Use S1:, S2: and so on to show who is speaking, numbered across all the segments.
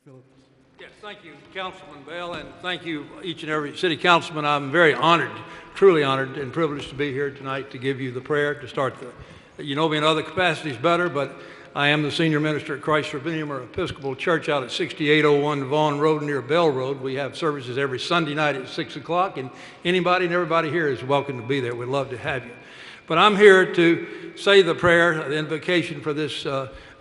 S1: Phillips.
S2: Yes, thank you, Councilman Bell, and thank you, each and every city councilman. I'm very honored, truly honored and privileged to be here tonight to give you the prayer to start the, you know me in other capacities better, but I am the senior minister at Christ Redeemer Episcopal Church out at 6801 Vaughn Road near Bell Road. We have services every Sunday night at 6 o'clock, and anybody and everybody here is welcome to be there. We'd love to have you. But I'm here to say the prayer, the invocation for this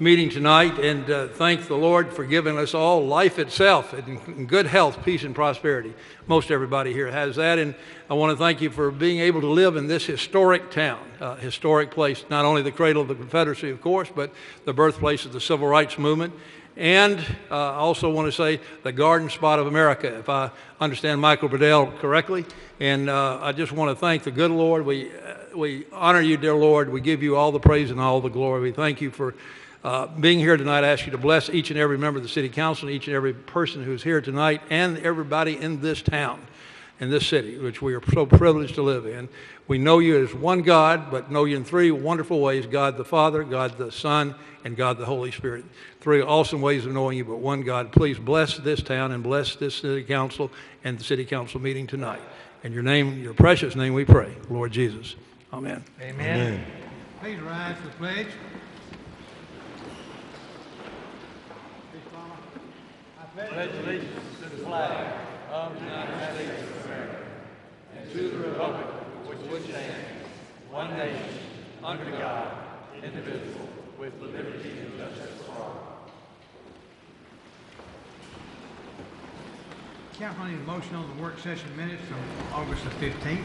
S2: meeting tonight, and thank the Lord for giving us all life itself and good health, peace, and prosperity. Most everybody here has that, and I want to thank you for being able to live in this historic town, historic place, not only the cradle of the Confederacy, of course, but the birthplace of the Civil Rights Movement. And I also want to say the garden spot of America, if I understand Michael Burdell correctly. And I just want to thank the good Lord. We honor you, dear Lord. We give you all the praise and all the glory. We thank you for being here tonight. I ask you to bless each and every member of the City Council, each and every person who's here tonight, and everybody in this town, in this city, which we are so privileged to live in. We know you as one God, but know you in three wonderful ways: God the Father, God the Son, and God the Holy Spirit. Three awesome ways of knowing you, but one God. Please bless this town and bless this City Council and the City Council meeting tonight. In your name, your precious name, we pray, Lord Jesus. Amen.
S3: Amen.
S1: Amen. Please rise for the pledge.
S3: I pledge allegiance to the flag of the United States of America and to the republic for which it stands, one nation, under God, indivisible, with liberty and justice for all.
S1: Council, I need a motion on the work session minutes from August the 15th.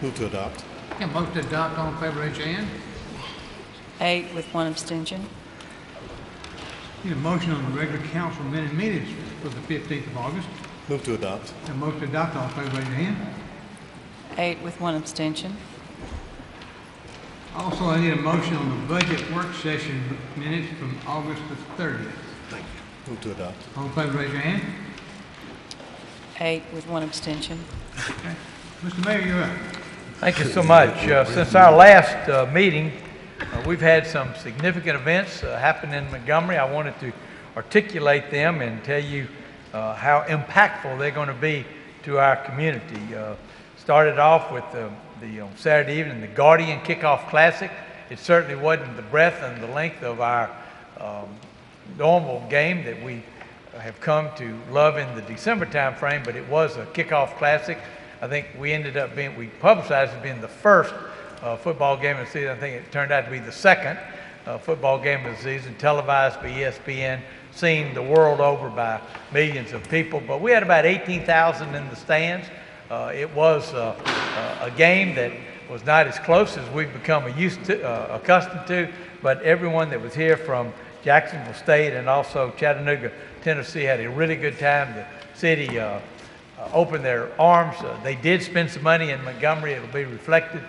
S4: Move to adopt.
S1: Can motion to adopt, all in favor, raise your hand.
S5: 8 with 1 abstention.
S1: Need a motion on the regular council minutes for the 15th of August.
S4: Move to adopt.
S1: A motion to adopt, all in favor, raise your hand.
S5: 8 with 1 abstention.
S1: Also, I need a motion on the budget work session minutes from August the 30th.
S4: Thank you. Move to adopt.
S1: All in favor, raise your hand.
S5: 8 with 1 abstention.
S1: Okay. Mr. Mayor, you're up.
S3: Thank you so much. Since our last meeting, we've had some significant events happen in Montgomery. I wanted to articulate them and tell you how impactful they're going to be to our community. Started off with the Saturday evening, the Guardian Kickoff Classic. It certainly wasn't the breadth and the length of our normal game that we have come to love in the December time frame, but it was a kickoff classic. I think we ended up we publicized it being the first football game of the season. I think it turned out to be the second football game of the season, televised by ESPN, seen the world over by millions of people. But we had about 18,000 in the stands. It was a game that was not as close as we've become accustomed to, but everyone that was here from Jacksonville State and also Chattanooga, Tennessee had a really good time. The city opened their arms. They did spend some money in Montgomery. It'll be reflected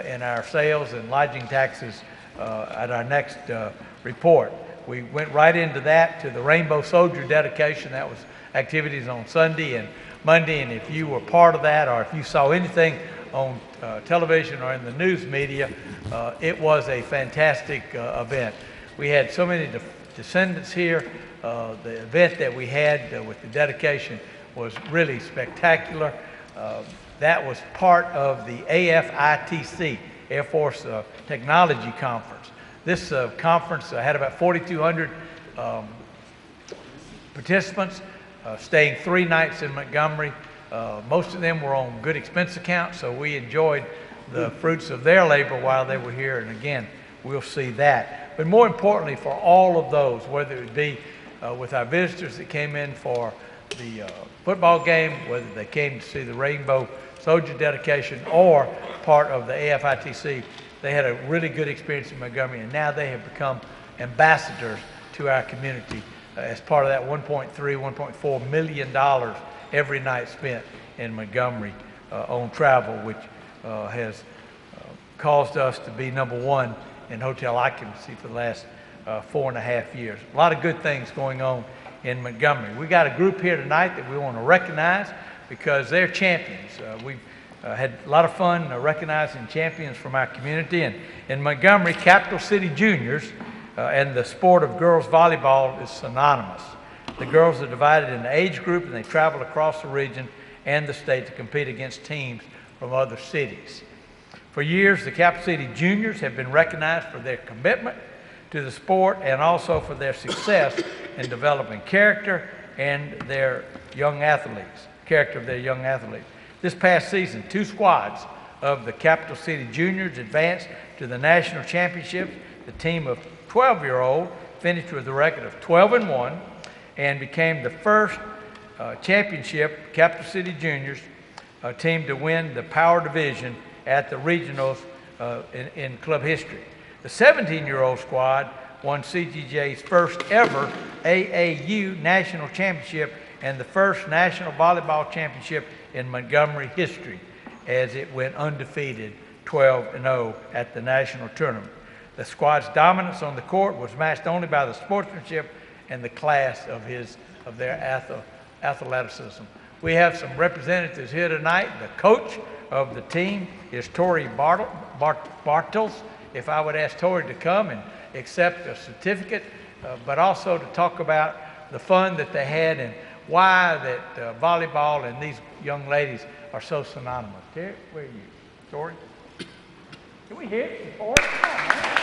S3: in our sales and lodging taxes at our next report. We went right into that to the Rainbow Soldier dedication. That was activities on Sunday and Monday, and if you were part of that or if you saw anything on television or in the news media, it was a fantastic event. We had so many descendants here. The event that we had with the dedication was really spectacular. That was part of the AFITC, Air Force Technology Conference. This conference had about 4,200 participants, staying 3 nights in Montgomery. Most of them were on good expense accounts, so we enjoyed the fruits of their labor while they were here, and again, we'll see that. But more importantly, for all of those, whether it be with our visitors that came in for the football game, whether they came to see the Rainbow Soldier dedication or part of the AFITC, they had a really good experience in Montgomery, and now they have become ambassadors to our community as part of that $1.4 million every night spent in Montgomery on travel, which has caused us to be #1 in hotel occupancy for the last 4.5 years. A lot of good things going on in Montgomery. We got a group here tonight that we want to recognize because they're champions. We've had a lot of fun recognizing champions from our community. And in Montgomery, Capital City Juniors and the sport of girls volleyball is synonymous. The girls are divided into age group, and they travel across the region and the state to compete against teams from other cities. For years, the Capital City Juniors have been recognized for their commitment to the sport and also for their success in developing character and their young athletes, This past season, 2 squads of the Capital City Juniors advanced to the national championships. The team of 12-year-old finished with a record of 12-1 and became the first championship Capital City Juniors team to win the power division at the regionals in club history. The 17-year-old squad won CGJ's first ever AAU national championship and the first national volleyball championship in Montgomery history, as it went undefeated 12-0 at the national tournament. The squad's dominance on the court was matched only by the sportsmanship and the class of their athleticism. We have some representatives here tonight. The coach of the team is Tori Bartels. If I would ask Tori to come and accept a certificate, but also to talk about the fun that they had and why that volleyball and these young ladies are so synonymous. Terry, where are you? Tori? Can we hear it? Tori? Come on, man.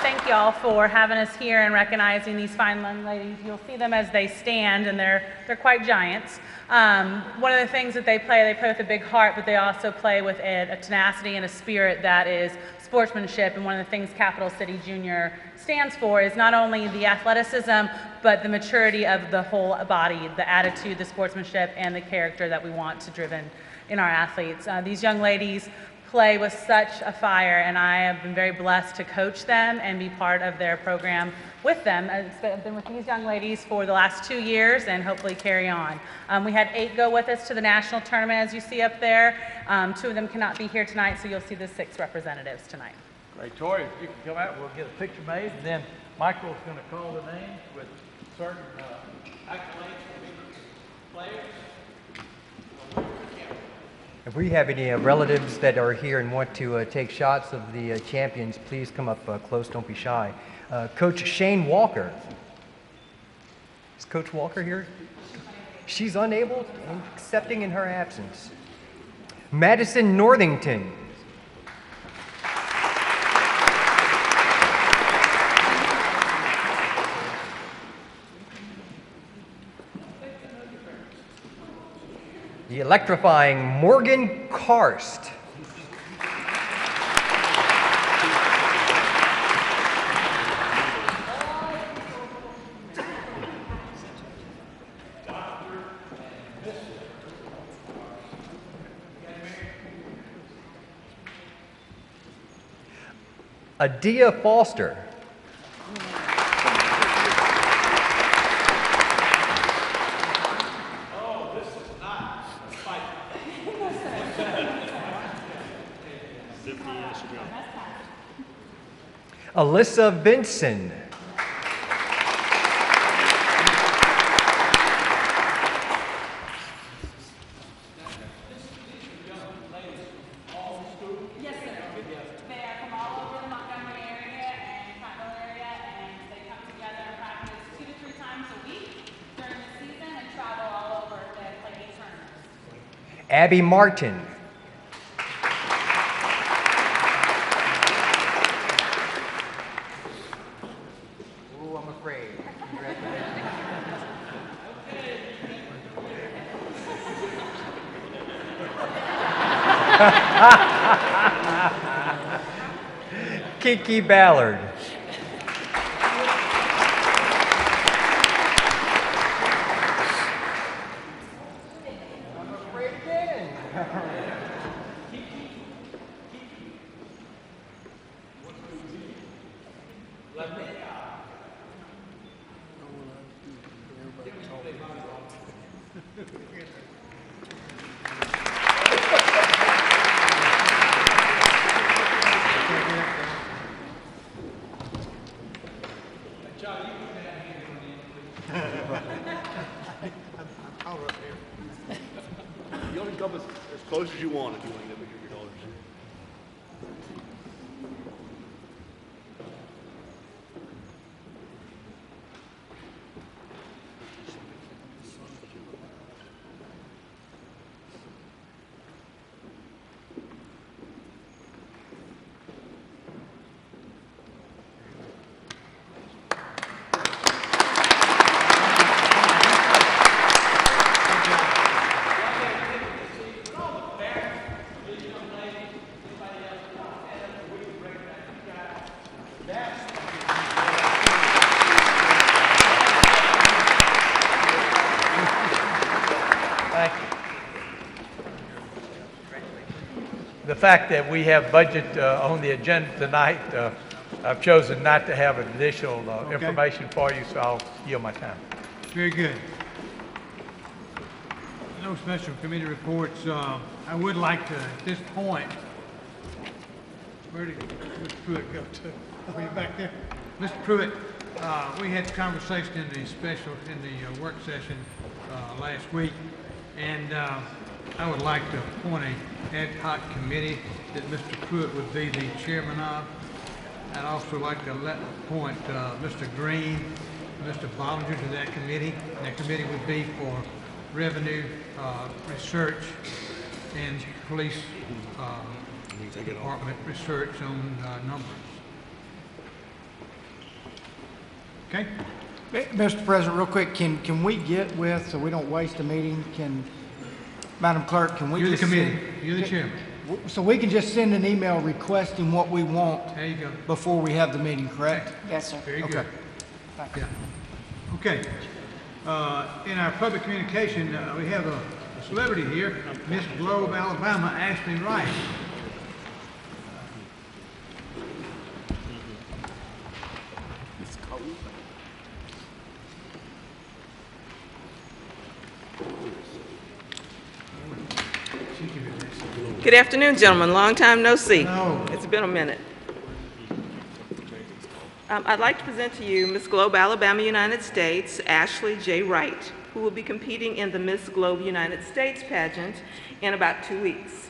S6: Thank y'all for having us here and recognizing these fine young ladies. You'll see them as they stand, and they're quite giants. One of the things that they play with a big heart, but they also play with a tenacity and a spirit that is sportsmanship. And one of the things Capital City Junior stands for is not only the athleticism, but the maturity of the whole body, the attitude, the sportsmanship, and the character that we want to driven in our athletes. These young ladies play with such a fire, and I have been very blessed to coach them and be part of their program with them. I've been with these young ladies for the last 2 years and hopefully carry on. We had 8 go with us to the national tournament, as you see up there. 2 of them cannot be here tonight, so you'll see the 6 representatives tonight.
S3: Great, Tori, if you can come out, we'll get a picture made, and then Michael's going to call the names with certain accolades from each player.
S7: If we have any relatives that are here and want to take shots of the champions, please come up close, don't be shy. Coach Shane Walker. Is Coach Walker here? She's unable and accepting in her absence. Madison Northington. The electrifying Morgan Karst. Adia Foster. Alyssa Vinson.
S6: Yes, sir. They are from all over the Montgomery area and Continental area, and they come together and practice 2 to 3 times a week during the season and travel all over to play 8 tournaments.
S7: Abby Martin. Oh, I'm afraid. Congratulations. Kiki Ballard. I'm afraid again.
S4: You only come as close as you want if you want to get a picture of your daughters.
S3: fact that we have budget on the agenda tonight, I've chosen not to have additional information for you, so I'll yield my time.
S1: Very good. No special committee reports. I would like to, at this point, where did Mr. Pruitt go to? Oh, you back there? Mr. Pruitt, we had conversation in the work session last week, and I would like to appoint an ad hoc committee that Mr. Pruitt would be the chairman of. I'd also like to appoint Mr. Green, Mr. Bollinger to that committee. That committee would be for revenue, research, and police department research on numbers. Okay?
S8: Mr. President, real quick, can we get with, so we don't waste a meeting, Madam Clerk, can we
S1: You're the
S8: just
S1: committee.
S8: send-
S1: You're the chairman.
S8: So we can just send an email requesting what we want
S1: There you go.
S8: before we have the meeting, correct?
S5: Yes, sir.
S1: Very good.
S8: Okay.
S1: Yeah. Okay. In our public communication, we have a celebrity here, Miss Globe, Alabama, Ashley Wright.
S9: Good afternoon, gentlemen. Long time no see.
S1: No.
S9: It's been a minute. I'd like to present to you Miss Globe, Alabama, United States, Ashley J. Wright, who will be competing in the Miss Globe United States pageant in about 2 weeks.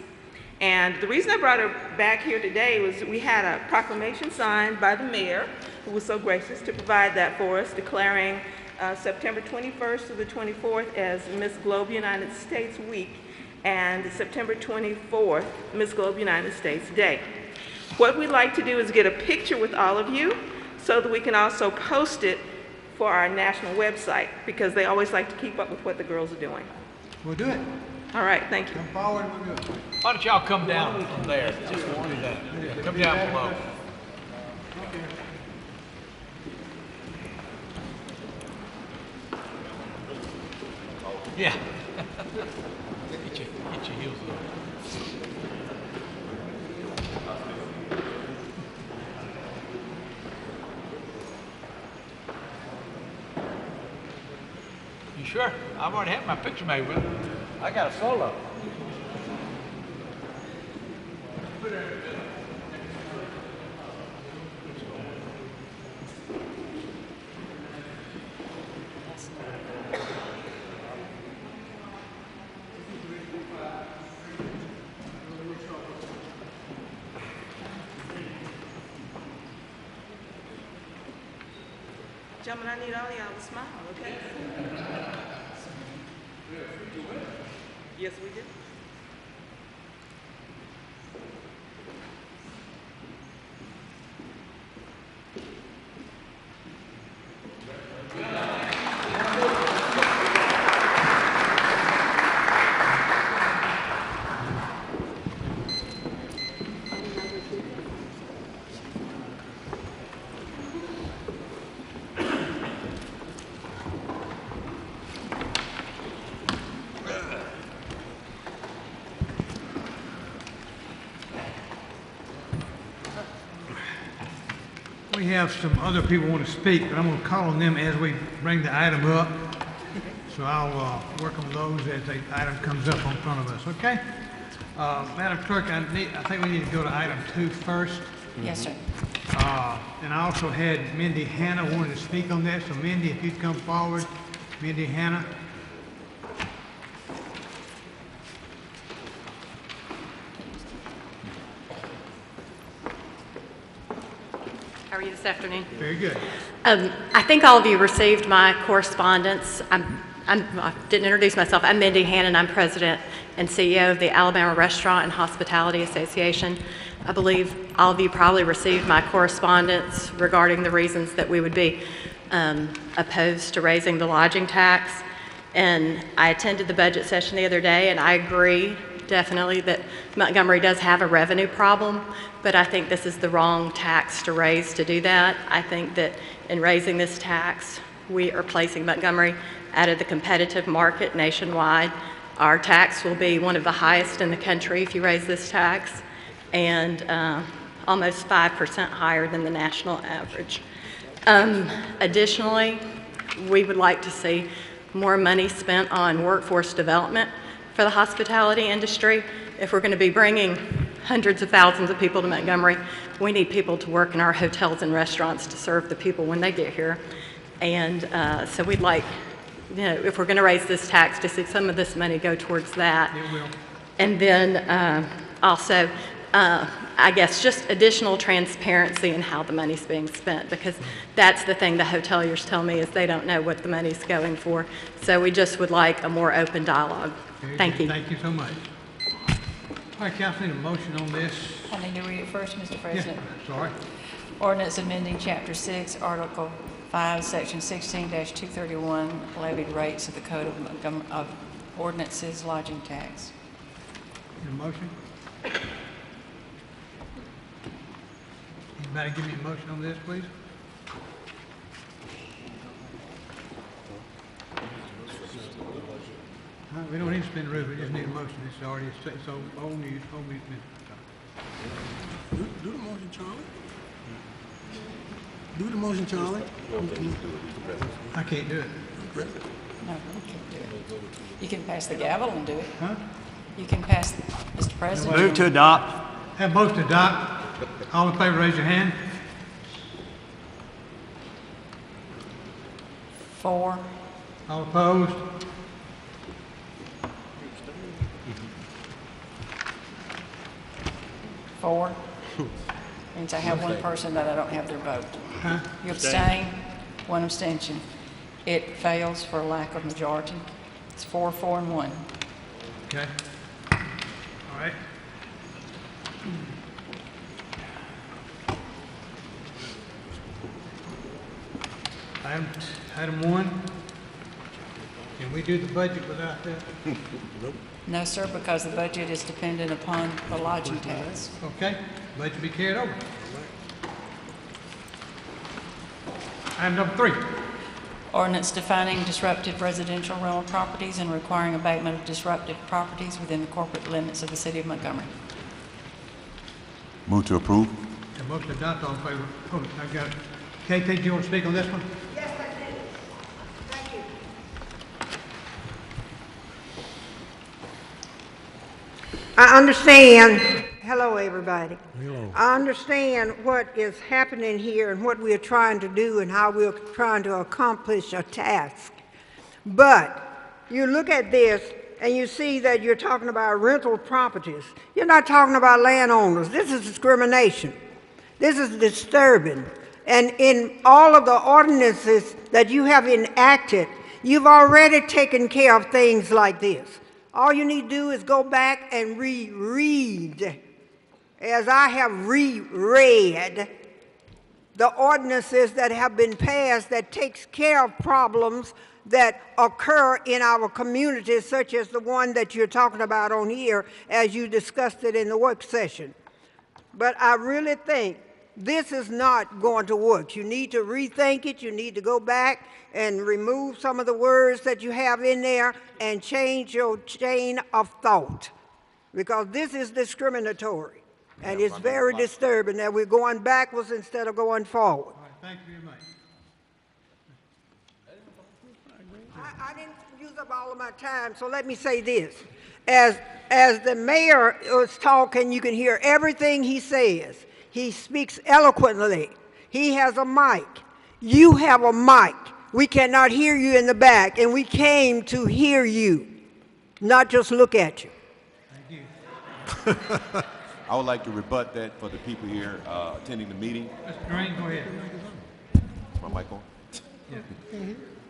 S9: And the reason I brought her back here today was we had a proclamation signed by the mayor, who was so gracious to provide that for us, declaring September 21st to the 24th as Miss Globe United States Week, and September 24th, Miss Globe United States Day. What we'd like to do is get a picture with all of you so that we can also post it for our national website, because they always like to keep up with what the girls are doing.
S1: We'll do it.
S9: All right, thank you.
S1: Come forward, we'll do it.
S3: Why don't y'all come down from there? Just do that. Come down below. Yeah. Get your heels up. You sure? I've already had my picture made with it. I got a solo.
S9: Gentlemen, I need all y'all to smile, okay? Yes, we do.
S1: We have some other people want to speak, but I'm going to call on them as we bring the item up. So I'll work on those as the item comes up in front of us, okay? Madam Clerk, I think we need to go to item 2 first.
S5: Yes, sir.
S1: And I also had Mindy Hanna wanted to speak on that, so Mindy, if you'd come forward. Mindy Hanna.
S10: How are you this afternoon?
S1: Very good.
S10: I think all of you received my correspondence. I didn't introduce myself. I'm Mindy Hannon. I'm president and CEO of the Alabama Restaurant and Hospitality Association. I believe all of you probably received my correspondence regarding the reasons that we would be opposed to raising the lodging tax. And I attended the budget session the other day, and I agree definitely that Montgomery does have a revenue problem, but I think this is the wrong tax to raise to do that. I think that in raising this tax, we are placing Montgomery out of the competitive market nationwide. Our tax will be one of the highest in the country if you raise this tax. and almost 5% higher than the national average. Additionally, we would like to see more money spent on workforce development for the hospitality industry. If we're going to be bringing hundreds of thousands of people to Montgomery, we need people to work in our hotels and restaurants to serve the people when they get here. And so we'd like, if we're going to raise this tax, to see some of this money go towards that.
S1: It will.
S10: And then also, I guess, just additional transparency in how the money's being spent, because that's the thing the hoteliers tell me is they don't know what the money's going for. So we just would like a more open dialogue. Thank you.
S1: Thank you so much. All right, council, need a motion on this.
S5: I need to read it first, Mr. President.
S1: Yeah, sorry.
S5: Ordinance amending Chapter 6, Article 5, Section 16-231, levied rates of the Code of Ordinances, lodging tax.
S1: Need a motion? Anybody give me a motion on this, please? We don't need to spend the roof, we just need a motion. It's already, it's old news,
S11: Do the motion, Charlie. Do the motion, Charlie.
S1: I can't do it.
S5: No, you can't do it. You can pass the gavel and do it.
S1: Huh?
S5: You can pass, Mr. President.
S11: Move to adopt.
S1: Have a motion to adopt. All in favor, raise your hand.
S5: 4.
S1: All opposed?
S5: Four. Means I have one person that I don't have their vote.
S1: Huh?
S5: You abstain, one abstention. It fails for lack of majority. It's 4, 4, and 1.
S1: Okay. All right. Item 1. Can we do the budget without that?
S5: No, sir, because the budget is dependent upon the lodging tax.
S1: Okay, budget be carried over. Item number 3.
S5: Ordinance defining disruptive residential rental properties and requiring abatement of disruptive properties within the corporate limits of the city of Montgomery.
S12: Move to approve.
S1: A motion to adopt, all in favor? Oh, I got it. KT, do you want to speak on this one?
S13: Yes, I do. Thank you. I understand. Hello, everybody.
S11: Hello.
S13: I understand what is happening here and what we are trying to do and how we're trying to accomplish a task. But you look at this and you see that you're talking about rental properties. You're not talking about landowners. This is discrimination. This is disturbing. And in all of the ordinances that you have enacted, you've already taken care of things like this. All you need to do is go back and reread, as I have reread, the ordinances that have been passed that takes care of problems that occur in our communities, such as the one that you're talking about on here, as you discussed it in the work session. But I really think this is not going to work. You need to rethink it. You need to go back and remove some of the words that you have in there and change your chain of thought, because this is discriminatory. And it's very disturbing that we're going backwards instead of going forward.
S1: All right, thank you very much.
S13: I didn't use up all of my time, so let me say this. As the mayor was talking, you can hear everything he says. He speaks eloquently. He has a mic. You have a mic. We cannot hear you in the back, and we came to hear you, not just look at you.
S1: Thank you.
S12: I would like to rebut that for the people here attending the meeting.
S1: Mr. Green, go ahead.
S12: My mic on?
S1: Yeah.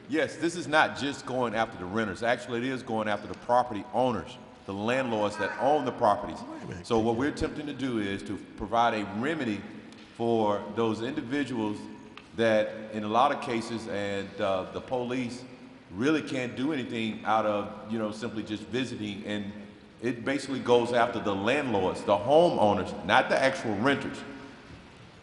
S12: Yes, this is not just going after the renters. Actually, it is going after the property owners, the landlords that own the properties. So what we're attempting to do is to provide a remedy for those individuals that in a lot of cases, and the police really can't do anything out of, simply just visiting, and it basically goes after the landlords, the homeowners, not the actual renters,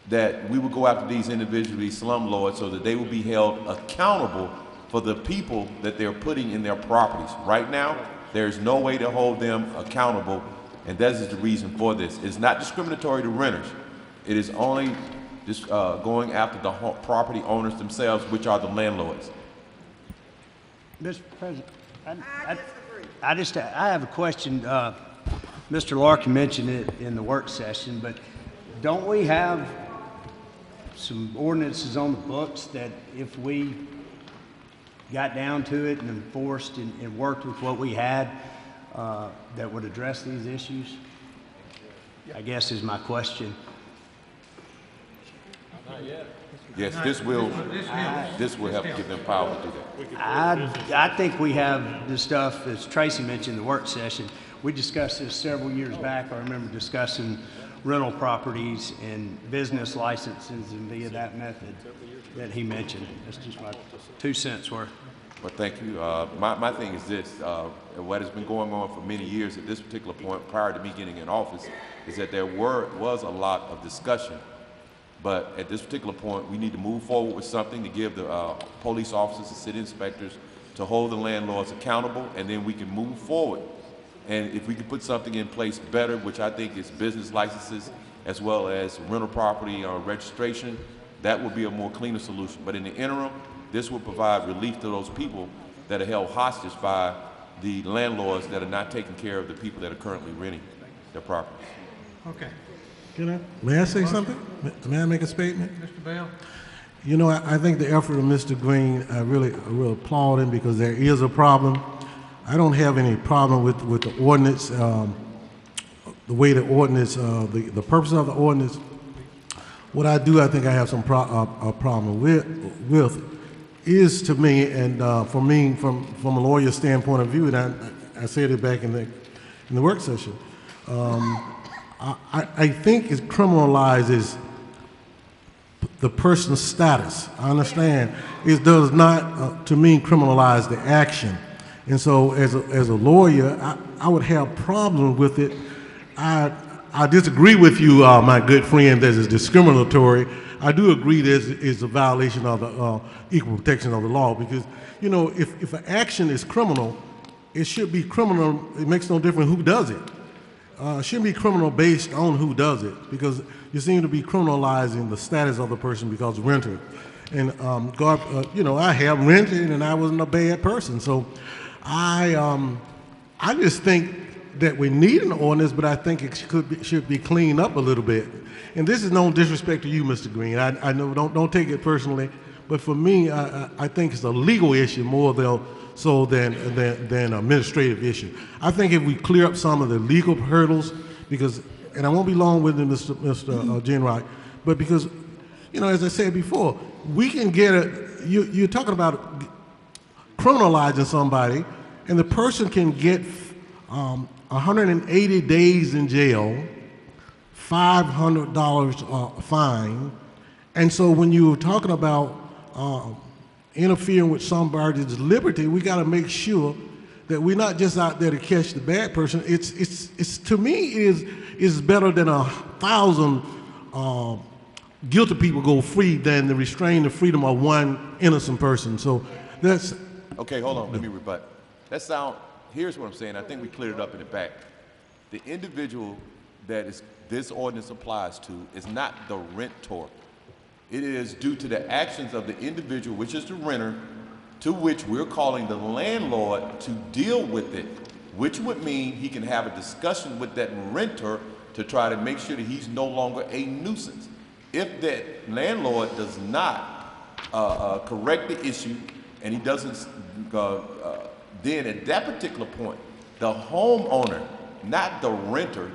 S12: that we will go after these individuals, these slumlords, so that they will be held accountable for the people that they're putting in their properties. Right now, there's no way to hold them accountable And that is the reason for this. It's not discriminatory to renters. It is only just going after the property owners themselves, which are the landlords.
S14: Mr. President, I have a question. Mr. Larkin mentioned it in the work session, but don't we have some ordinances on the books that if we got down to it and enforced and worked with what we had, that would address these issues? I guess is my question.
S12: Yes, this will help give them power to do that.
S14: I think we have the stuff, as Tracy mentioned, the work session. We discussed this several years back. I remember discussing rental properties and business licenses and via that method that he mentioned. That's just my 2 cents worth.
S12: Well, thank you. My thing is this, what has been going on for many years at this particular point prior to me getting in office is that there was a lot of discussion. But at this particular point, we need to move forward with something to give the police officers and city inspectors to hold the landlords accountable, and then we can move forward. And if we can put something in place better, which I think is business licenses as well as rental property registration, that would be a more cleaner solution. But in the interim, this will provide relief to those people that are held hostage by the landlords that are not taking care of the people that are currently renting their properties.
S1: Okay.
S11: May I say something? May I make a statement?
S1: Mr. Bell?
S11: You know, I think the effort of Mr. Green, I really applaud him because there is a problem. I don't have any problem with the ordinance, the way the ordinance, the purpose of the ordinance. What I think I have some problem with is to me, and for me, from a lawyer standpoint of view, and I said it back in the work session, I think it criminalizes the person's status. I understand. It does not, to me, criminalize the action. And so as a lawyer, I would have problems with it. I disagree with you, my good friend, that it's discriminatory. I do agree that it's a violation of the equal protection of the law because, you know, if an action is criminal, it should be criminal. It makes no difference who does it. It shouldn't be criminal based on who does it because you seem to be criminalizing the status of the person because renter. And you know, I have rented and I wasn't a bad person. So I just think that we need an ordinance, but I think it should be cleaned up a little bit. And this is no disrespect to you, Mr. Green. I know, don't take it personally, but for me, I think it's a legal issue more so than an administrative issue. I think if we clear up some of the legal hurdles, because, and I won't be long with Mr. Jenright, but because, you know, as I said before, we can get you're talking about criminalizing somebody, and the person can get 180 days in jail, $500 fine, and so when you're talking about interfering with somebody's liberty, we got to make sure that we're not just out there to catch the bad person. It's to me is better than 1,000 guilty people go free than to restrain the freedom of one innocent person. So that's
S12: okay. Hold on, let me rebut. Here's what I'm saying. I think we cleared it up in the back. The individual that this ordinance applies to is not the rentor. It is due to the actions of the individual, which is the renter, to which we're calling the landlord to deal with it, which would mean he can have a discussion with that renter to try to make sure that he's no longer a nuisance. If that landlord does not correct the issue and he doesn't, then at that particular point, the homeowner, not the renter,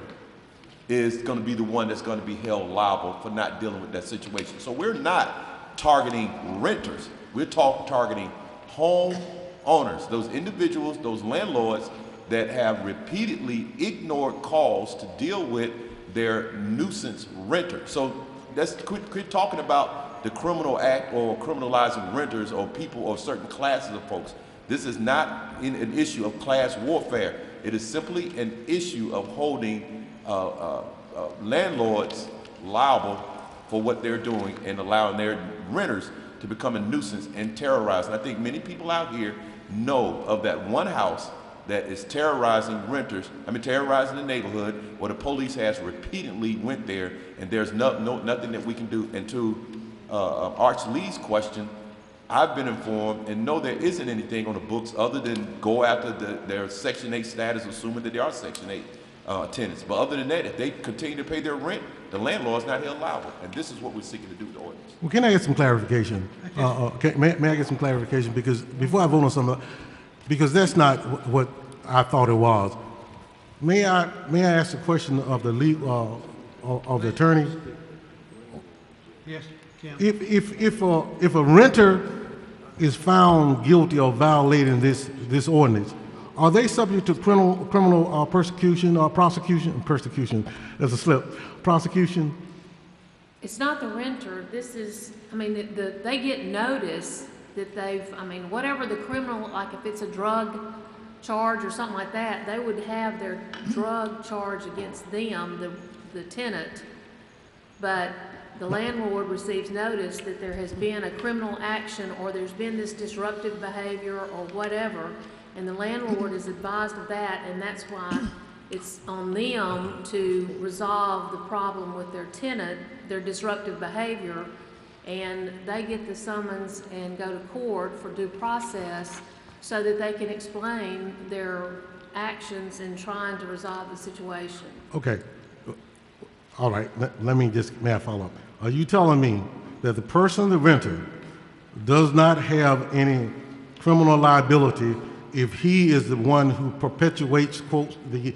S12: is going to be the one that's going to be held liable for not dealing with that situation. So we're not targeting renters. We're targeting homeowners, those individuals, those landlords that have repeatedly ignored calls to deal with their nuisance renters. So let's quit talking about the criminal act or criminalizing renters or people or certain classes of folks. This is not an issue of class warfare. It is simply an issue of holding landlords liable for what they're doing and allowing their renters to become a nuisance and terrorize. And I think many people out here know of that one house that is terrorizing renters, terrorizing the neighborhood, where the police has repeatedly went there, and there's nothing that we can do. And to Arch Lee's question, I've been informed and know there isn't anything on the books other than go after their Section 8 status, assuming that they are Section 8 tenants. But other than that, if they continue to pay their rent, the landlord's not held liable. And this is what we're seeking to do with the ordinance.
S11: Well, can I get some clarification? May I get some clarification? Because before I vote on something, because that's not what I thought it was. May I ask a question of the of the attorney?
S1: Yes, Tim.
S11: If a renter is found guilty of violating this ordinance, are they subject to criminal persecution or prosecution? Persecution, there's a slip. Prosecution.
S15: It's not the renter. This is, they get notice that they've, whatever the criminal, like if it's a drug charge or something like that, they would have their drug charge against them, the tenant. But the landlord receives notice that there has been a criminal action or there's been this disruptive behavior or whatever, and the landlord is advised of that, and that's why it's on them to resolve the problem with their tenant, their disruptive behavior, and they get the summons and go to court for due process so that they can explain their actions in trying to resolve the situation.
S11: Okay. All right. May I follow up? Are you telling me that the person, the renter, does not have any criminal liability if he is the one who perpetuates, quote, the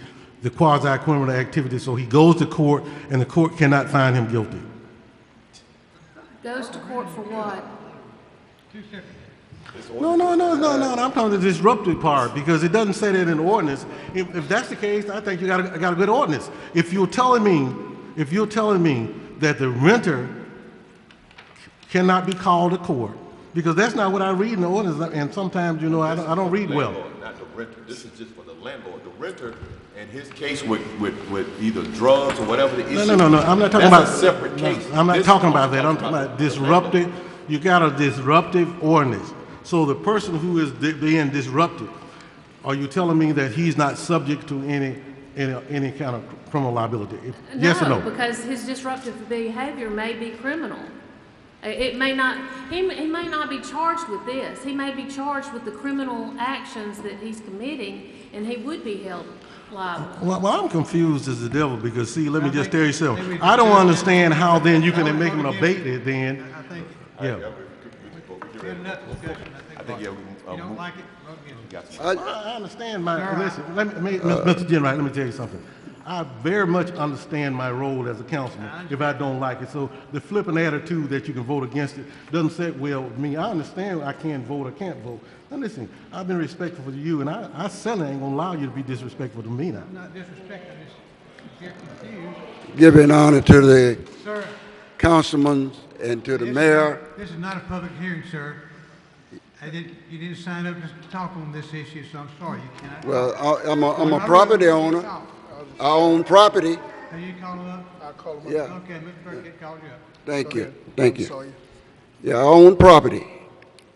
S11: quasi-criminal activity, so he goes to court and the court cannot find him guilty?
S15: Goes to court for what?
S11: No, I'm talking the disruptive part, because it doesn't say that in the ordinance. If that's the case, I think you got a good ordinance. If you're telling me that the renter cannot be called to court, because that's not what I read in the ordinance, and sometimes, I don't read well.
S12: Not the renter. This is just for the landlord. The renter, in his case, with either drugs or whatever the issue.
S11: No. I'm not talking about
S12: a separate case.
S11: I'm not talking about that. I'm talking about disruptive. You got a disruptive ordinance. So the person who is being disrupted, are you telling me that he's not subject to any kind of criminal liability? Yes or no?
S15: No, because his disruptive behavior may be criminal. It may not. He may not be charged with this. He may be charged with the criminal actions that he's committing, and he would be held liable.
S11: Well, I'm confused as the devil, because see, let me just tell you something. I don't understand how then you can make him abate it. Then, yeah.
S1: You don't like it?
S11: I understand listen, Mr. Jenwright, let me tell you something. I very much understand my role as a councilman if I don't like it. So the flippant attitude that you can vote against it doesn't sit well with me. I understand I can't vote or can't vote. Now listen, I've been respectful to you, and I certainly ain't gonna allow you to be disrespectful to me now.
S1: I'm not disrespecting this. You're confused.
S16: Giving honor to the
S1: Sir,
S16: councilman and to the mayor.
S1: This is not a public hearing, sir. You didn't sign up to talk on this issue, so I'm sorry, you cannot.
S16: Well, I'm a property owner. I own property.
S1: Have you called him up?
S16: I'll call him up. Yeah.
S1: Okay, Mr. Burkett called you up.
S16: Thank you. Thank you. Yeah, I own property,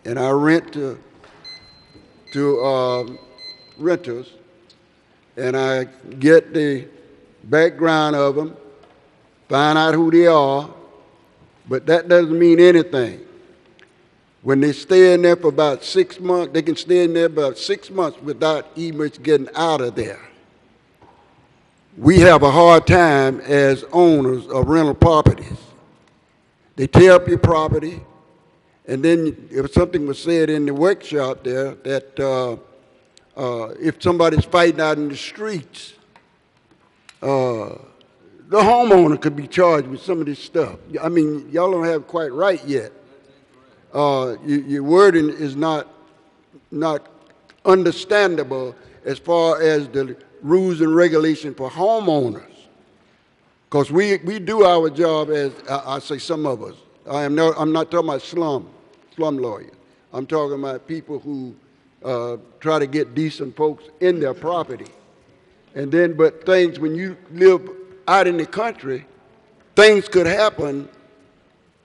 S16: and I rent to renters, and I get the background of them, find out who they are, but that doesn't mean anything. When they stay in there for about 6 months, they can stay in there about 6 months without even getting out of there. We have a hard time as owners of rental properties. They tear up your property, and then if something was said in the workshop there that if somebody's fighting out in the streets, the homeowner could be charged with some of this stuff. I mean, y'all don't have it quite right yet. Your wording is not understandable as far as the rules and regulations for homeowners. Because we do our job as, I say some of us. I'm not talking about slum lawyers. I'm talking about people who try to get decent folks in their property. And then, but things, when you live out in the country, things could happen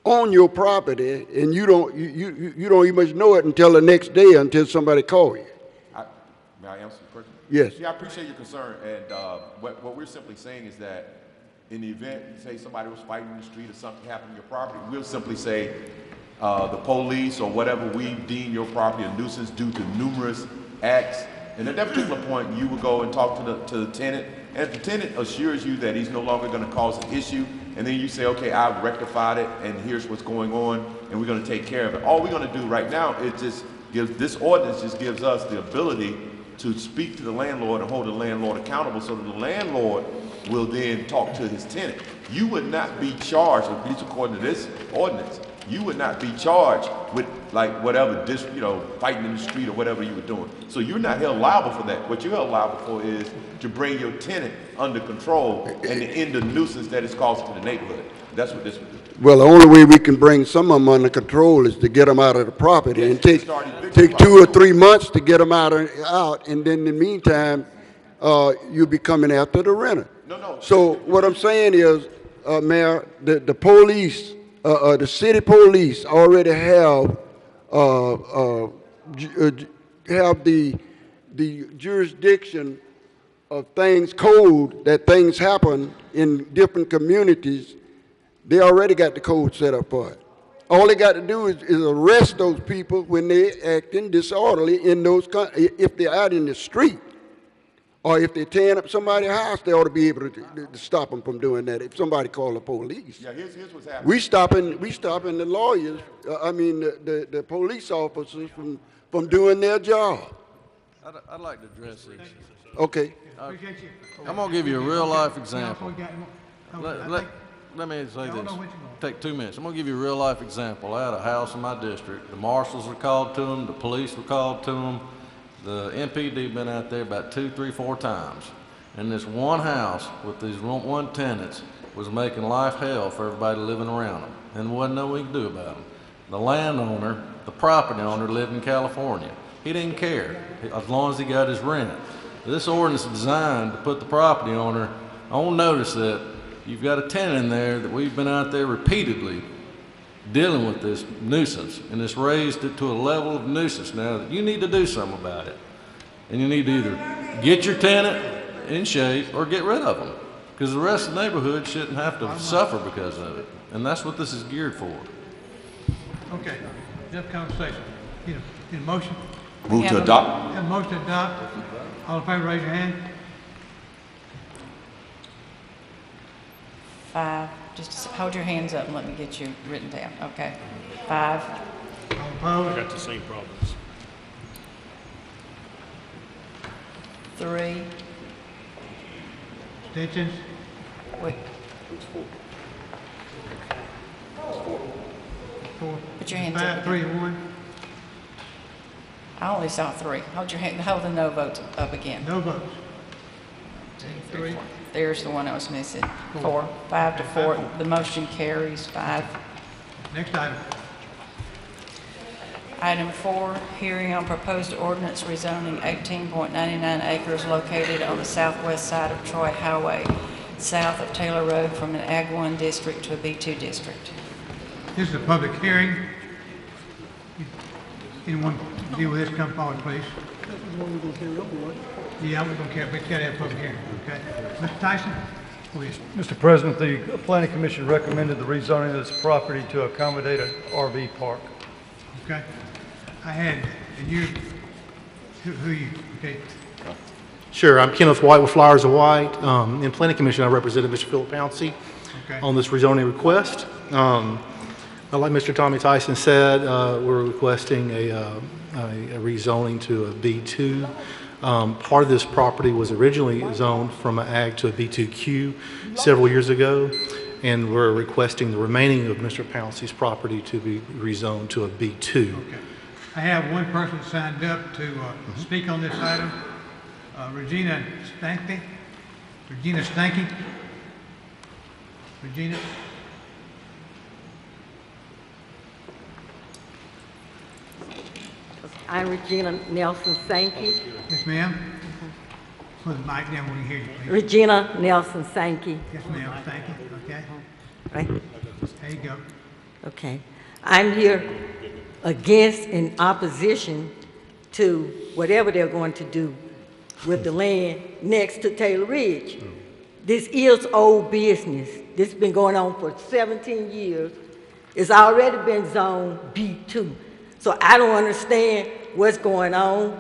S16: on your property, and you don't even know it until the next day, until somebody calls you.
S12: May I answer the question?
S16: Yes.
S12: Yeah, I appreciate your concern, and what we're simply saying is that in the event, say somebody was fighting in the street or something happened to your property, we'll simply say the police or whatever we deem your property a nuisance due to numerous acts. And at that particular point, you would go and talk to the tenant, and if the tenant assures you that he's no longer going to cause an issue, and then you say, okay, I've rectified it, and here's what's going on, and we're going to take care of it. All we're going to do right now is just give, this ordinance just gives us the ability to speak to the landlord and hold the landlord accountable so that the landlord will then talk to his tenant. You would not be charged, at least according to this ordinance, you would not be charged with like whatever, fighting in the street or whatever you were doing. So you're not held liable for that. What you're held liable for is to bring your tenant under control and to end the nuisance that it's causing to the neighborhood. That's what this would do.
S16: Well, the only way we can bring some of them under control is to get them out of the property, and take 2 or 3 months to get them out, and then in the meantime, you'll be coming after the renter.
S12: No.
S16: So what I'm saying is, Mayor, the police, the city police already have the jurisdiction of things, code, that things happen in different communities. They already got the code set up for it. All they got to do is arrest those people when they're acting disorderly in those, if they're out in the street. Or if they're tearing up somebody's house, they ought to be able to stop them from doing that. If somebody call the police,
S12: yeah, here's what's happening.
S16: we stopping the lawyers. The police officers from doing their job.
S17: I'd like to address this.
S16: Okay.
S17: I'm gonna give you a real life example. Let me say this. Take 2 minutes. I'm gonna give you a real life example. I had a house in my district. The marshals were called to them. The police were called to them. The MPD been out there about 2, 3, 4 times. And this one house with these one tenants was making life hell for everybody living around them. And there wasn't nothing we could do about them. The landowner, the property owner, lived in California. He didn't care as long as he got his rent. This ordinance is designed to put the property owner on notice that you've got a tenant in there that we've been out there repeatedly dealing with this nuisance, and it's raised it to a level of nuisance now that you need to do something about it. And you need to either get your tenant in shape or get rid of them, because the rest of the neighborhood shouldn't have to suffer because of it. And that's what this is geared for.
S1: Okay, enough conversation. Need a motion?
S12: Move to adopt.
S1: Have a motion to adopt. All in favor, raise your hand.
S5: 5. Just hold your hands up and let me get you written down. Okay. 5.
S1: All opposed?
S4: I got the same problems.
S5: 3.
S1: Abstentions?
S5: Wait.
S1: 4.
S5: Put your hands
S1: 5,
S5: up.
S1: 3, 1.
S5: I only saw 3. Hold your hand. Hold the no votes up again.
S1: No votes. 3.
S5: There's the one I was missing. 4. 5 to 4. The motion carries. 5.
S1: Next item.
S5: Item 4, hearing on proposed ordinance rezoning 18.99 acres located on the southwest side of Troy Highway, south of Taylor Road, from an Ag 1 district to a B2 district.
S1: This is a public hearing. Anyone deal with this, come forward, please. Yeah, we're going to carry, we got to have a public hearing, okay? Mr. Tyson, please.
S18: Mr. President, the Planning Commission recommended the rezoning of this property to accommodate an RV park.
S1: Okay. I had, and you, who you, okay?
S19: Sure, I'm Kenneth White with Flowers of White. In Planning Commission, I represented Mr. Philip Pouncey on this rezoning request. Like Mr. Tommy Tyson said, we're requesting a rezoning to a B2. Part of this property was originally zoned from an Ag to a B2Q several years ago, and we're requesting the remaining of Mr. Pouncey's property to be rezoned to a B2.
S1: Okay. I have one person signed up to speak on this item, Regina Stanky. Regina Stanky. Regina.
S20: I'm Regina Nelson Sankey.
S1: Yes, ma'am. Put the mic down when you hear you, please.
S20: Regina Nelson Sankey.
S1: Yes, ma'am. Thank you. Okay.
S20: Right.
S1: There you go.
S20: Okay. I'm here against and opposition to whatever they're going to do with the land next to Taylor Ridge. This is old business. This has been going on for 17 years. It's already been zoned B2. So I don't understand what's going on.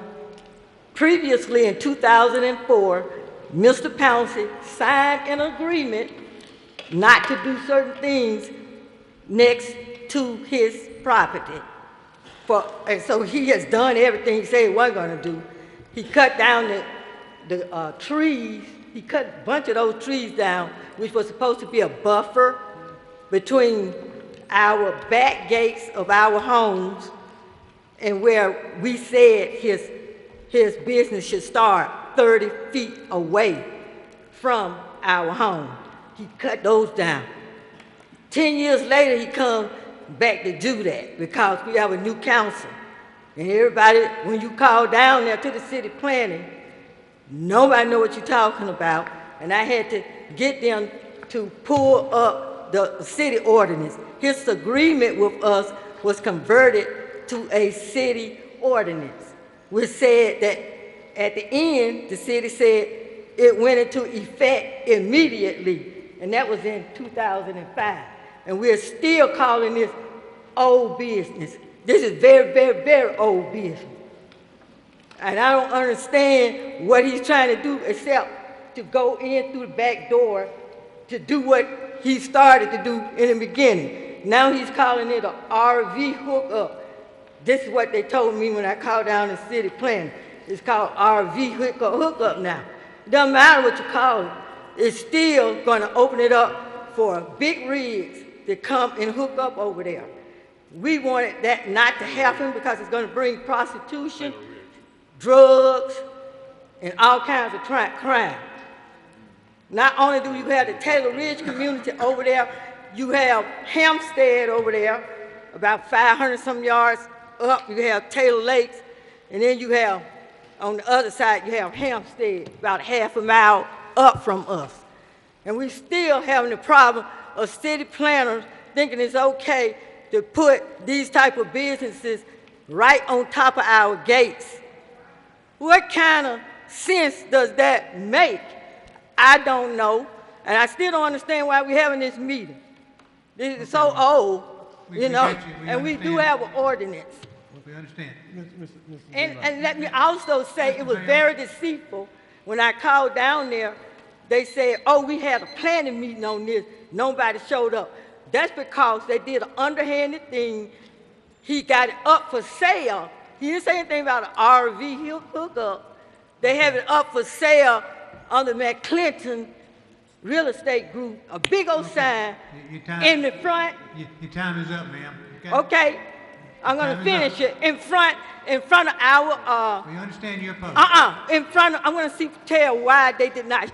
S20: Previously, in 2004, Mr. Pouncey signed an agreement not to do certain things next to his property. And so he has done everything he said he wasn't going to do. He cut down the trees. He cut a bunch of those trees down, which was supposed to be a buffer between our back gates of our homes and where we said his business should start 30 feet away from our home. He cut those down. 10 years later, he comes back to do that because we have a new council. And everybody, when you call down there to the city planning, nobody know what you're talking about. And I had to get them to pull up the city ordinance. His agreement with us was converted to a city ordinance, which said that at the end, the city said it went into effect immediately. And that was in 2005. And we're still calling this old business. This is very, very, very old business. And I don't understand what he's trying to do except to go in through the back door to do what he started to do in the beginning. Now he's calling it an RV hookup. This is what they told me when I called down the city planning. It's called RV hookup now. It doesn't matter what you call it. It's still going to open it up for big rigs to come and hook up over there. We wanted that not to happen because it's going to bring prostitution, drugs, and all kinds of crime. Not only do you have the Taylor Ridge community over there, you have Hampstead over there, about 500-some yards up. You have Taylor Lakes, and then you have, on the other side, you have Hampstead, about half a mile up from us. And we still having the problem of city planners thinking it's okay to put these type of businesses right on top of our gates. What kind of sense does that make? I don't know, and I still don't understand why we're having this meeting. This is so old, you know, and we do have an ordinance.
S1: We understand.
S20: And let me also say it was very deceitful. When I called down there, they said, oh, we had a planning meeting on this. Nobody showed up. That's because they did an underhanded thing. He got it up for sale. He didn't say anything about an RV hookup. They have it up for sale on the McClinton Real Estate Group, a big old sign in the front.
S1: Your time is up, ma'am.
S20: Okay, I'm going to finish it in front of our.
S1: We understand your post.
S20: In front of. I'm going to tell why they did not.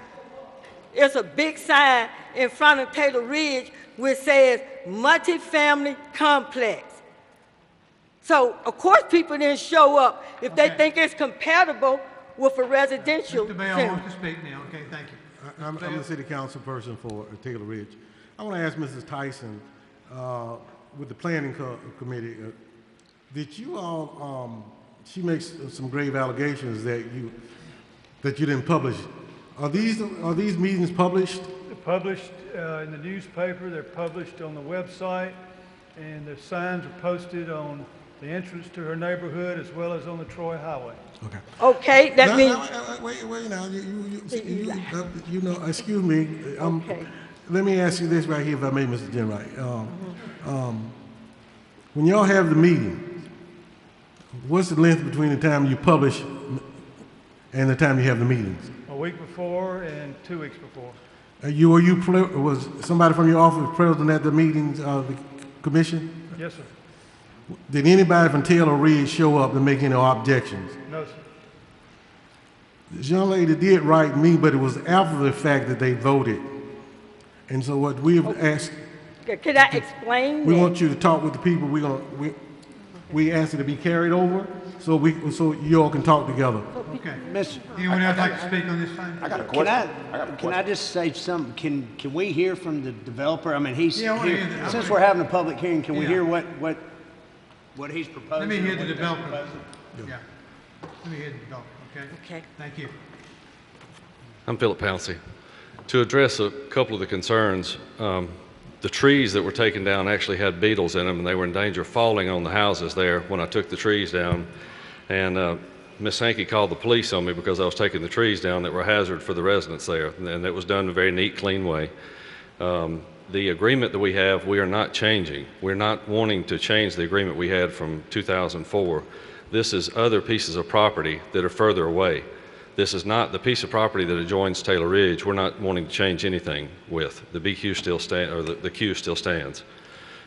S20: It's a big sign in front of Taylor Ridge which says multifamily complex. So of course people didn't show up if they think it's compatible with a residential
S1: Mr. Bell
S20: center.
S1: wants to speak now. Okay, thank you.
S11: I'm the city council person for Taylor Ridge. I want to ask Mrs. Tyson, with the planning committee, did you all, she makes some grave allegations that you didn't publish. Are these meetings published?
S18: They're published in the newspaper, they're published on the website, and the signs are posted on the entrance to her neighborhood as well as on the Troy Highway.
S11: Okay.
S20: Okay, that means.
S11: Wait now, you know, excuse me.
S20: Okay.
S11: Let me ask you this right here, if I may, Mr. Jenwright. When y'all have the meeting, what's the length between the time you publish and the time you have the meetings?
S18: A week before and 2 weeks before.
S11: Was somebody from your office present at the meetings of the commission?
S18: Yes, sir.
S11: Did anybody from Taylor Ridge show up to make any objections?
S18: No, sir.
S11: This young lady did write me, but it was after the fact that they voted. And so what we've asked...
S20: Can I explain
S11: We
S20: that?
S11: want you to talk with the people. We asked it to be carried over so you all can talk together.
S1: Okay. Anyone else like to speak on this thing?
S14: I got a question. Can I just say something? Can we hear from the developer? I mean, he's here. Since we're having a public hearing, can we hear what he's proposing?
S1: Let me hear the developer. Yeah. Let me hear the developer, okay?
S20: Okay.
S1: Thank you.
S21: I'm Philip Pouncey. To address a couple of the concerns, the trees that were taken down actually had beetles in them, and they were in danger of falling on the houses there when I took the trees down. And Miss Sankey called the police on me because I was taking the trees down that were a hazard for the residents there, and it was done in a very neat, clean way. The agreement that we have, we are not changing. We're not wanting to change the agreement we had from 2004. This is other pieces of property that are further away. This is not the piece of property that adjoins Taylor Ridge. We're not wanting to change anything with. The BQ still stand, or the queue still stands.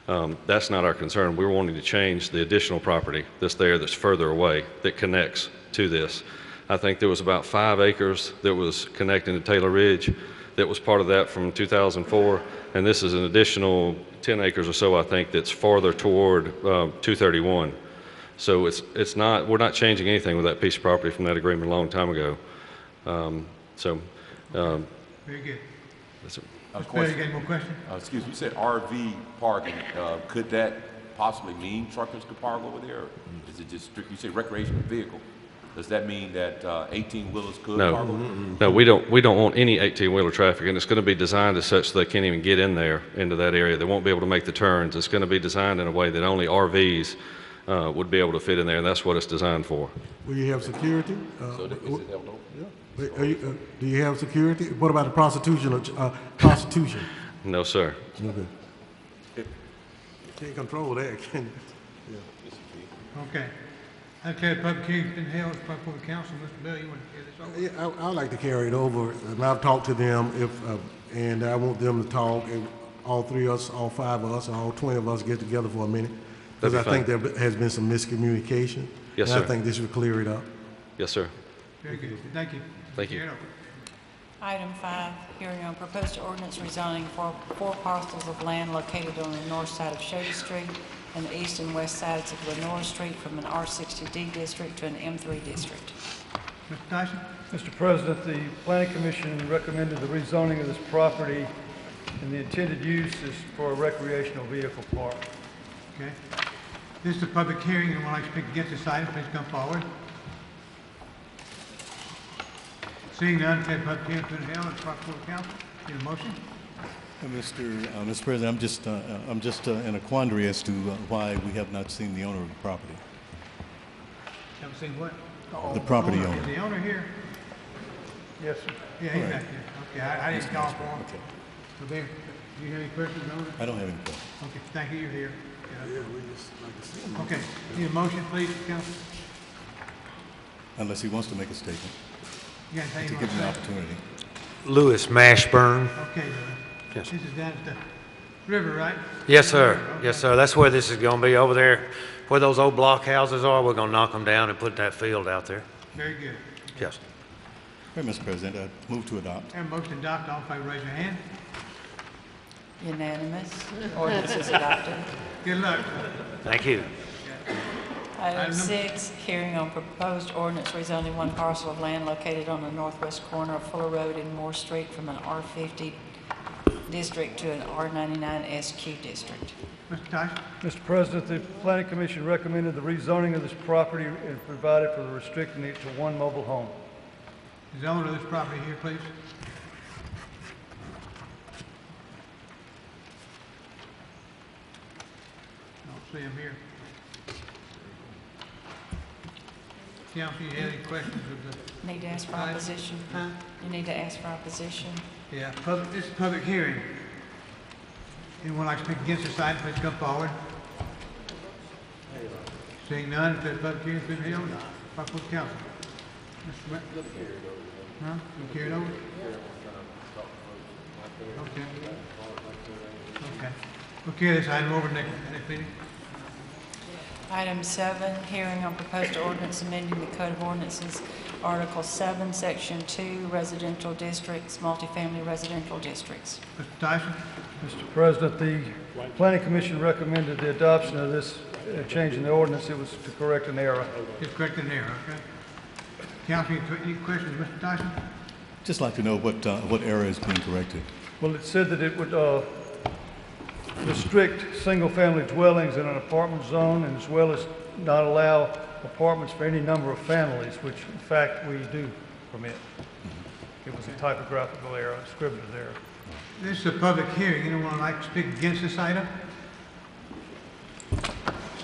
S21: That's not our concern. We're wanting to change the additional property that's there that's further away that connects to this. I think there was about 5 acres that was connecting to Taylor Ridge that was part of that from 2004, and this is an additional 10 acres or so, I think, that's farther toward 231. So it's not, we're not changing anything with that piece of property from that agreement a long time ago.
S1: Very good.
S12: Mr.
S1: Mr. Perry, you got any more questions?
S12: Excuse me, you said RV parking. Could that possibly mean truckers could park over there? Or is it just strict, you say recreational vehicle? Does that mean that 18-wheelers could park over there?
S21: No, we don't want any 18-wheeler traffic, and it's going to be designed as such so they can't even get in there into that area. They won't be able to make the turns. It's going to be designed in a way that only RVs would be able to fit in there, and that's what it's designed for.
S11: Will you have security?
S12: So is it held over?
S11: Do you have security? What about the prostitution?
S21: No, sir.
S11: Okay. You can't control that, can you? Yeah.
S1: Okay. Okay, the public hearing's been held before the council. Mr. Bell, you want to carry this over?
S11: Yeah, I'd like to carry it over, and I've talked to them, and I want them to talk, and all 3 of us, all 5 of us, all 20 of us get together for a minute, because I think there has been some miscommunication.
S21: Yes,
S11: and
S21: sir.
S11: I think this will clear it up.
S21: Yes, sir.
S1: Very good. Thank you.
S21: Thank you.
S1: Carry it over.
S5: Item 5, hearing on proposed ordinance rezoning for 4 parcels of land located on the north side of Shady Street and the east and west sides of Lenore Street from an R60D district to an M3 district.
S1: Mr. Tyson?
S18: Mr. President, the Planning Commission recommended the rezoning of this property, and the intended use is for a recreational vehicle park.
S1: Okay. This is a public hearing. Anyone like to speak against this item, please come forward. Seeing none, declare public hearing been held and brought before the council. Need a motion?
S22: Mr. President, I'm just in a quandary as to why we have not seen the owner of the property.
S1: Haven't seen what?
S22: The property owner.
S1: Is the owner here?
S18: Yes, sir.
S1: Yeah, he's back here. Okay, I didn't call for him.
S22: Okay.
S1: So there, do you have any questions on it?
S22: I don't have any questions.
S1: Okay, thank you, you're here. Okay, need a motion, please, council?
S22: Unless he wants to make a statement.
S1: You got
S22: To
S1: anything you
S22: give him an
S1: want to say?
S22: opportunity.
S23: Lewis Mashburn.
S1: Okay,
S23: Yes.
S1: this is down at the river, right?
S23: Yes, sir.
S1: Okay.
S23: Yes, sir. That's where this is going to be, over there where those old block houses are. We're going to knock them down and put that field out there.
S1: Very good.
S23: Yes.
S22: All right, Mr. President, I move to adopt.
S1: Have a motion to adopt, all in favor, raise your hand.
S5: Unanimous. Ordinance is adopted.
S1: Good luck.
S23: Thank you.
S5: Item 6, hearing on proposed ordinance rezoning 1 parcel of land located on the northwest corner of Fuller Road and Moore Street from an R50 district to an R99 SQ district.
S1: Mr. Tyson?
S18: Mr. President, the Planning Commission recommended the rezoning of this property and provided for restricting it to 1 mobile home.
S1: Is the owner of this property here, please? Don't see him here. Council, you have any questions of the?
S5: Need to ask for opposition?
S1: Huh?
S5: You need to ask for opposition?
S1: Yeah, this is a public hearing. Anyone like to speak against this item, please come forward. Seeing none, if the public hearing's been held, brought before the council. Mr. Mayor? Huh? You carry it over? Okay. Okay. We'll carry this item over next meeting.
S5: Item 7, hearing on proposed ordinance amending the Code of Ordinances, Article 7, Section 2, residential districts, multifamily residential districts.
S1: Mr. Tyson?
S18: Mr. President, the Planning Commission recommended the adoption of this change in the ordinance. It was to correct an error.
S1: Just correct an error, okay? Council, any questions, Mr. Tyson?
S22: Just like to know what error is being corrected.
S18: Well, it said that it would restrict single-family dwellings in an apartment zone, and as well as not allow apartments for any number of families, which in fact we do permit. It was a typographical error, a scrivener's error.
S1: This is a public hearing. Anyone would like to speak against this item?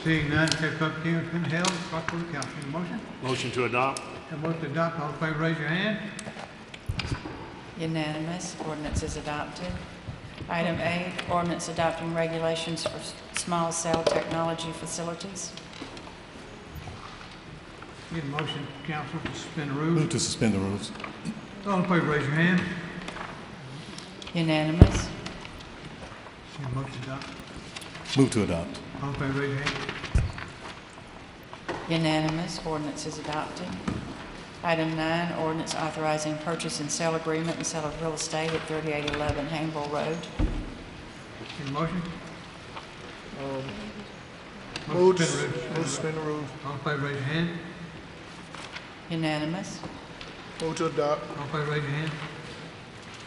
S1: Seeing none, declare public hearing has been held. Brought before the council. Need a motion?
S4: Motion to adopt.
S1: A motion to adopt. All in favor, raise your hand.
S5: Unanimous. Ordinance is adopted. Item 8, ordinance adopting regulations for small cell technology facilities.
S1: Need a motion, council, to suspend the rules.
S22: Move to suspend the rules.
S1: All in favor, raise your hand.
S5: Unanimous.
S1: Need a motion to adopt.
S22: Move to adopt.
S1: All in favor, raise your hand.
S5: Unanimous. Ordinance is adopted. Item 9, ordinance authorizing purchase and sale agreement and sale of real estate at 3811 Hanville Road.
S1: Need a motion?
S2: Move to
S1: Suspend the rules.
S2: suspend the rules.
S1: All in favor, raise your hand.
S5: Unanimous.
S2: Move to adopt.
S1: All in favor, raise your hand.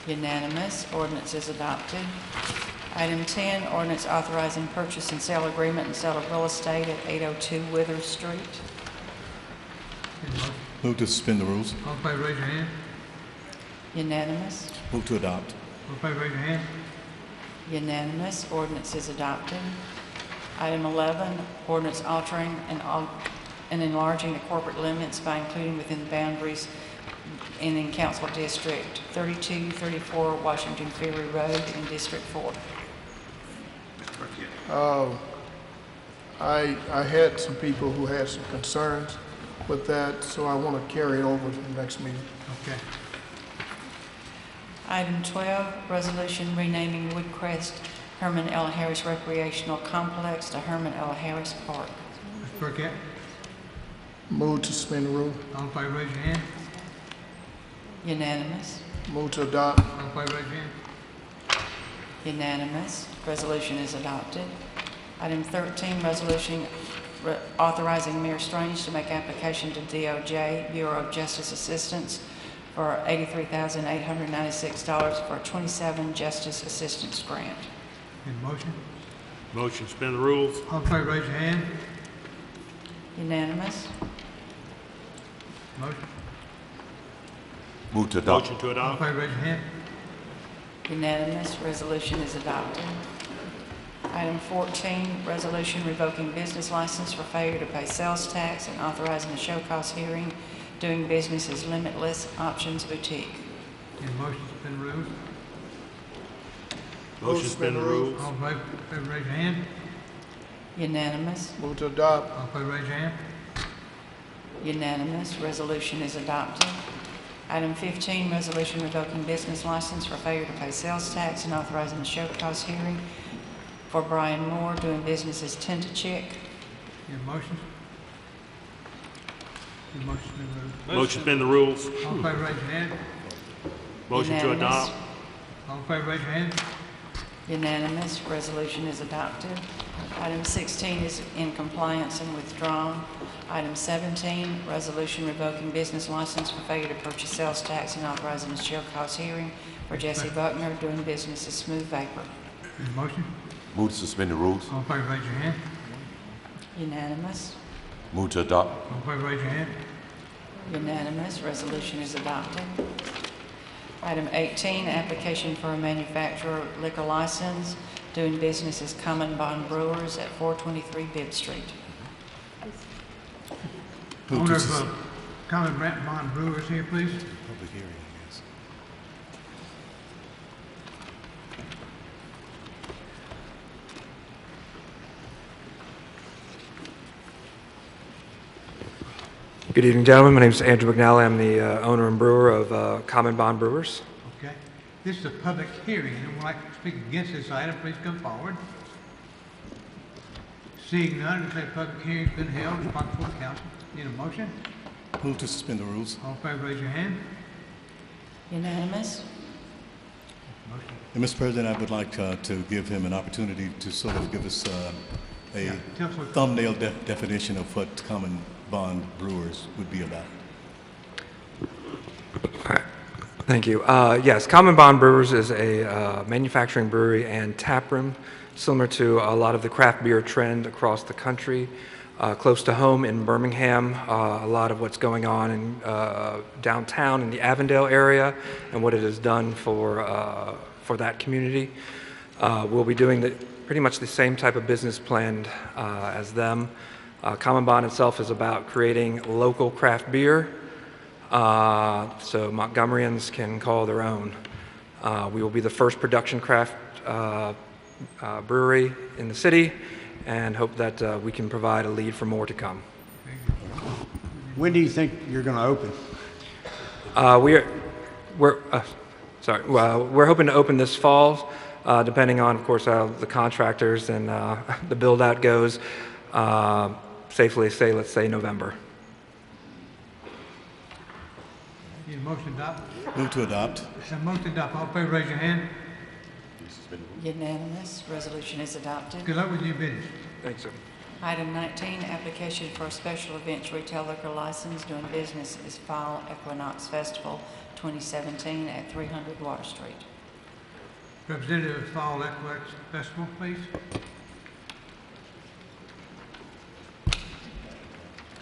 S5: Unanimous. Ordinance is adopted. Item 10, ordinance authorizing purchase and sale agreement and sale of real estate at 802 Withers Street.
S1: Need a motion?
S22: Move to suspend the rules.
S1: All in favor, raise your hand.
S5: Unanimous.
S22: Move to adopt.
S1: All in favor, raise your hand.
S5: Unanimous. Ordinance is adopted. Item 11, ordinance altering and enlarging the corporate limits by including within the boundaries in Council District 3234 Washington Ferry Road in District 4.
S2: I had some people who had some concerns with that, so I want to carry it over to the next meeting.
S1: Okay.
S5: Item 12, resolution renaming Woodcrest Herman L. Harris Recreational Complex to Herman L. Harris Park.
S1: Mr. Burkett,
S2: Move to suspend the rule.
S1: all in favor, raise your hand.
S5: Unanimous.
S2: Move to adopt.
S1: All in favor, raise your hand.
S5: Unanimous. Resolution is adopted. Item 13, resolution authorizing Mayor Strange to make application to DOJ, Bureau of Justice Assistance, for $83,896 for a 27 Justice Assistance Grant.
S1: Need a motion?
S4: Motion to suspend the rules.
S1: All in favor, raise your hand.
S5: Unanimous.
S1: Motion?
S12: Move to adopt.
S4: Motion to
S1: All in
S4: adopt.
S1: favor, raise your hand.
S5: Unanimous. Resolution is adopted. Item 14, resolution revoking business license for failure to pay sales tax and authorizing a show cause hearing, doing business as Limitless Options Boutique.
S1: Need a motion to suspend the rules.
S4: Motion to suspend the rules.
S1: All in favor, raise your hand.
S5: Unanimous.
S2: Move to adopt.
S1: All in favor, raise your hand.
S5: Unanimous. Resolution is adopted. Item 15, resolution revoking business license for failure to pay sales tax and authorizing a show cause hearing for Brian Moore, doing business as Tenta-Chick.
S1: Need a motion? Need a motion to suspend the rules.
S4: Motion to suspend the rules.
S1: All in favor, raise your hand.
S4: Motion to
S5: Unanimous.
S4: adopt.
S1: All in favor, raise your hand.
S5: Unanimous. Resolution is adopted. Item 16 is in compliance and withdrawn. Item 17, resolution revoking business license for failure to purchase sales tax and authorizing a show cause hearing for Jesse Buckner, doing business as Smooth Vapor.
S1: Need a motion?
S12: Move to suspend the rules.
S1: All in favor, raise your hand.
S5: Unanimous.
S12: Move to adopt.
S1: All in favor, raise your hand.
S5: Unanimous. Resolution is adopted. Item 18, application for a manufacturer liquor license, doing business as Common Bond Brewers at 423 Bibb Street.
S1: Owner of Common Bond Brewers here, please.
S22: Public hearing, I guess.
S6: Good evening, gentlemen. My name is Andrew McNally. I'm the owner and brewer of Common Bond Brewers.
S1: Okay. This is a public hearing. Anyone would like to speak against this item, please come forward. Seeing none, declare public hearing's been held. It's brought before the council. Need a motion?
S22: Move to suspend the rules.
S1: All in favor, raise your hand.
S5: Unanimous.
S1: Motion.
S22: And Mr. President, I would like to give him an opportunity to sort of give us a
S1: tell us what-
S22: thumbnail definition of what Common Bond Brewers would be about.
S6: Thank you. Yes, Common Bond Brewers is a manufacturing brewery and tap room, similar to a lot of the craft beer trend across the country. close to home in Birmingham, a lot of what's going on in downtown in the Avondale area and what it has done for that community. We'll be doing pretty much the same type of business plan as them. Common Bond itself is about creating local craft beer, so Montgomeryans can call their own. We will be the first production craft brewery in the city, and hope that we can provide a lead for more to come.
S14: When do you think you're going to open?
S6: We're hoping to open this fall, depending on, of course, how the contractors and the build-out goes. Safely say, let's say November.
S1: Need a motion to adopt?
S22: Move to adopt.
S1: A motion to adopt. All in favor, raise your hand.
S5: Unanimous. Resolution is adopted.
S1: Good luck with your business.
S6: Thanks, sir.
S5: Item 19, application for a special events retail liquor license doing business is Fall Equinox Festival 2017 at 300 Water Street.
S1: Representative of Fall Equinox Festival, please.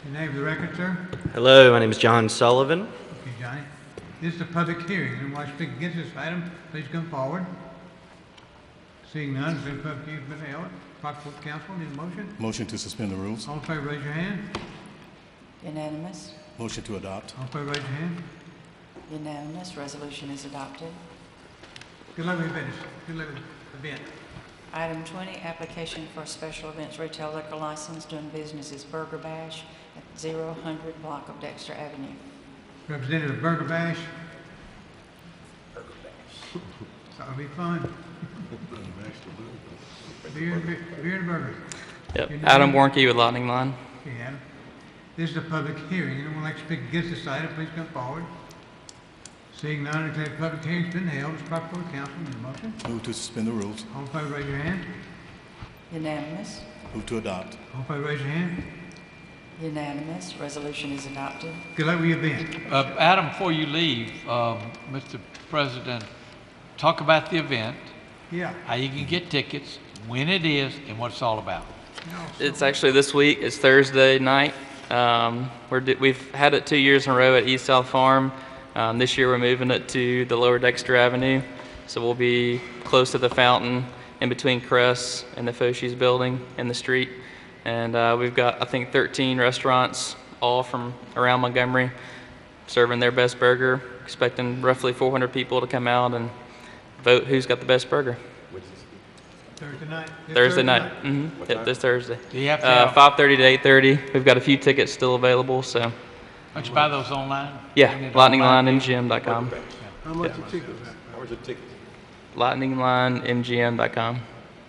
S1: Your name for the record, sir?
S3: Hello, my name is John Sullivan.
S1: Okay, Johnny. This is a public hearing. Anyone want to speak against this item, please come forward. Seeing none, the public hearing has been held. Proper council, need a motion?
S22: Motion to suspend the rules.
S1: All in favor, raise your hand.
S5: Unanimous.
S22: Motion to adopt.
S1: All in favor, raise your hand.
S5: Unanimous. Resolution is adopted.
S1: Good luck with your business. Good luck with the event.
S5: Item 20, application for a special events retail liquor license doing business is Burger Bash at 000 block of Dexter Avenue.
S1: Representative Burger Bash. That'll be fun. Beer and burger.
S7: Yep. Adam Warnke with Lightning Line.
S1: Okay, Adam. This is a public hearing. Anyone like to speak against this item, please come forward. Seeing none, declare the public hearing's been held. It's proper for the council. Need a motion?
S22: Move to suspend the rules.
S1: All in favor, raise your hand.
S5: Unanimous.
S22: Move to adopt.
S1: All in favor, raise your hand.
S5: Unanimous. Resolution is adopted.
S1: Good luck with your event.
S8: Adam, before you leave, Mr. President, talk about the event.
S1: Yeah.
S8: How you can get tickets, when it is, and what it's all about.
S7: It's actually this week. It's Thursday night. We've had it 2 years in a row at East South Farm. This year we're moving it to the Lower Dexter Avenue. So we'll be close to the fountain, in between Crest and the Foshi's building in the street. And we've got, I think, 13 restaurants, all from around Montgomery, serving their best burger, expecting roughly 400 people to come out and vote who's got the best burger.
S1: Thursday night?
S7: Thursday night. Mm-hmm. Yep, this Thursday.
S8: Do you have to
S7: 5:30 to 8:30. We've got a few tickets still available, so.
S8: Don't you buy those online?
S7: Yeah, lightninglinемgm.com.
S2: How much are tickets?
S12: How much are tickets?
S7: lightninglinemgm.com.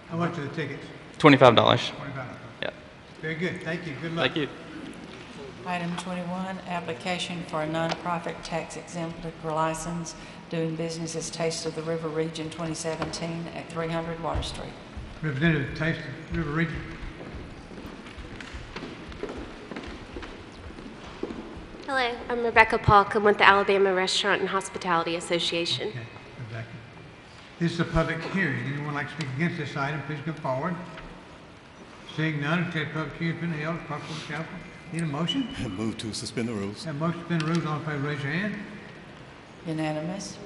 S1: How much are the tickets?
S7: $25.
S1: $25.
S7: Yep.
S1: Very good. Thank you. Good luck.
S7: Thank you.
S5: Item 21, application for a nonprofit tax-exempt liquor license doing business as Taste of the River Region 2017 at 300 Water Street.
S1: Representative Taste of River Region.
S24: Hello, I'm Rebecca Polk. I'm with the Alabama Restaurant and Hospitality Association.
S1: Okay, Rebecca. This is a public hearing. Anyone like to speak against this item, please come forward. Seeing none, declare the public hearing's been held. Proper for the council. Need a motion?
S22: Move to suspend the rules.
S1: Have a motion to suspend the rules. All in favor, raise your hand.
S5: Unanimous.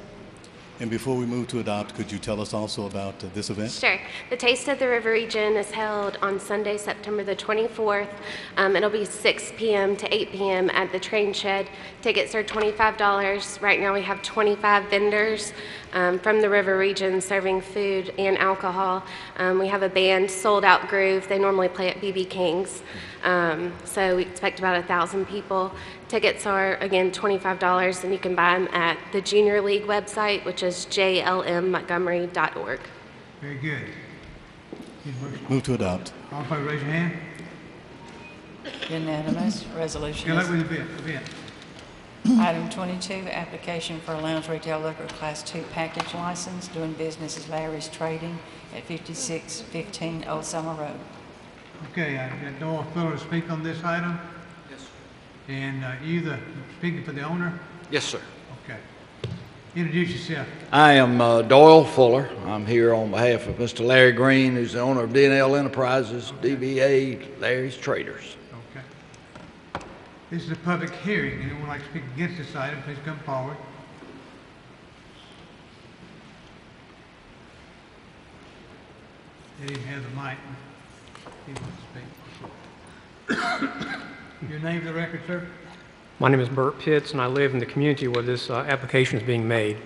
S22: And before we move to adopt, could you tell us also about this event?
S24: Sure. The Taste of the River Region is held on Sunday, September the 24th. It'll be 6 p.m. to 8 p.m. at the train shed. Tickets are $25. Right now we have 25 vendors from the River Region serving food and alcohol. We have a band, Sold Out Groove. They normally play at BB King's. So we expect about 1,000 people. Tickets are, again, $25, and you can buy them at the Junior League website, which is jlmmontgomery.org.
S1: Very good. Need a motion?
S22: Move to adopt.
S1: All in favor, raise your hand.
S5: Unanimous. Resolution
S1: Good luck
S5: is...
S1: with the event.
S5: Item 22, application for a lounge retail liquor Class 2 package license doing business as Larry's Trading at 5615 Old Summer Road.
S1: Okay, I've got Doyle Fuller to speak on this item.
S25: Yes, sir.
S1: And you speaking for the owner?
S25: Yes, sir.
S1: Okay. Introduce yourself.
S25: I am Doyle Fuller. I'm here on behalf of Mr. Larry Green, who's the owner of D&L Enterprises, DBA Larry's Traders.
S1: This is a public hearing. Anyone would like to speak against this item, please come forward. They didn't have the mic. He wants to speak. Your name for the record, sir?
S9: My name is Bert Pitts, and I live in the community where this application is being made.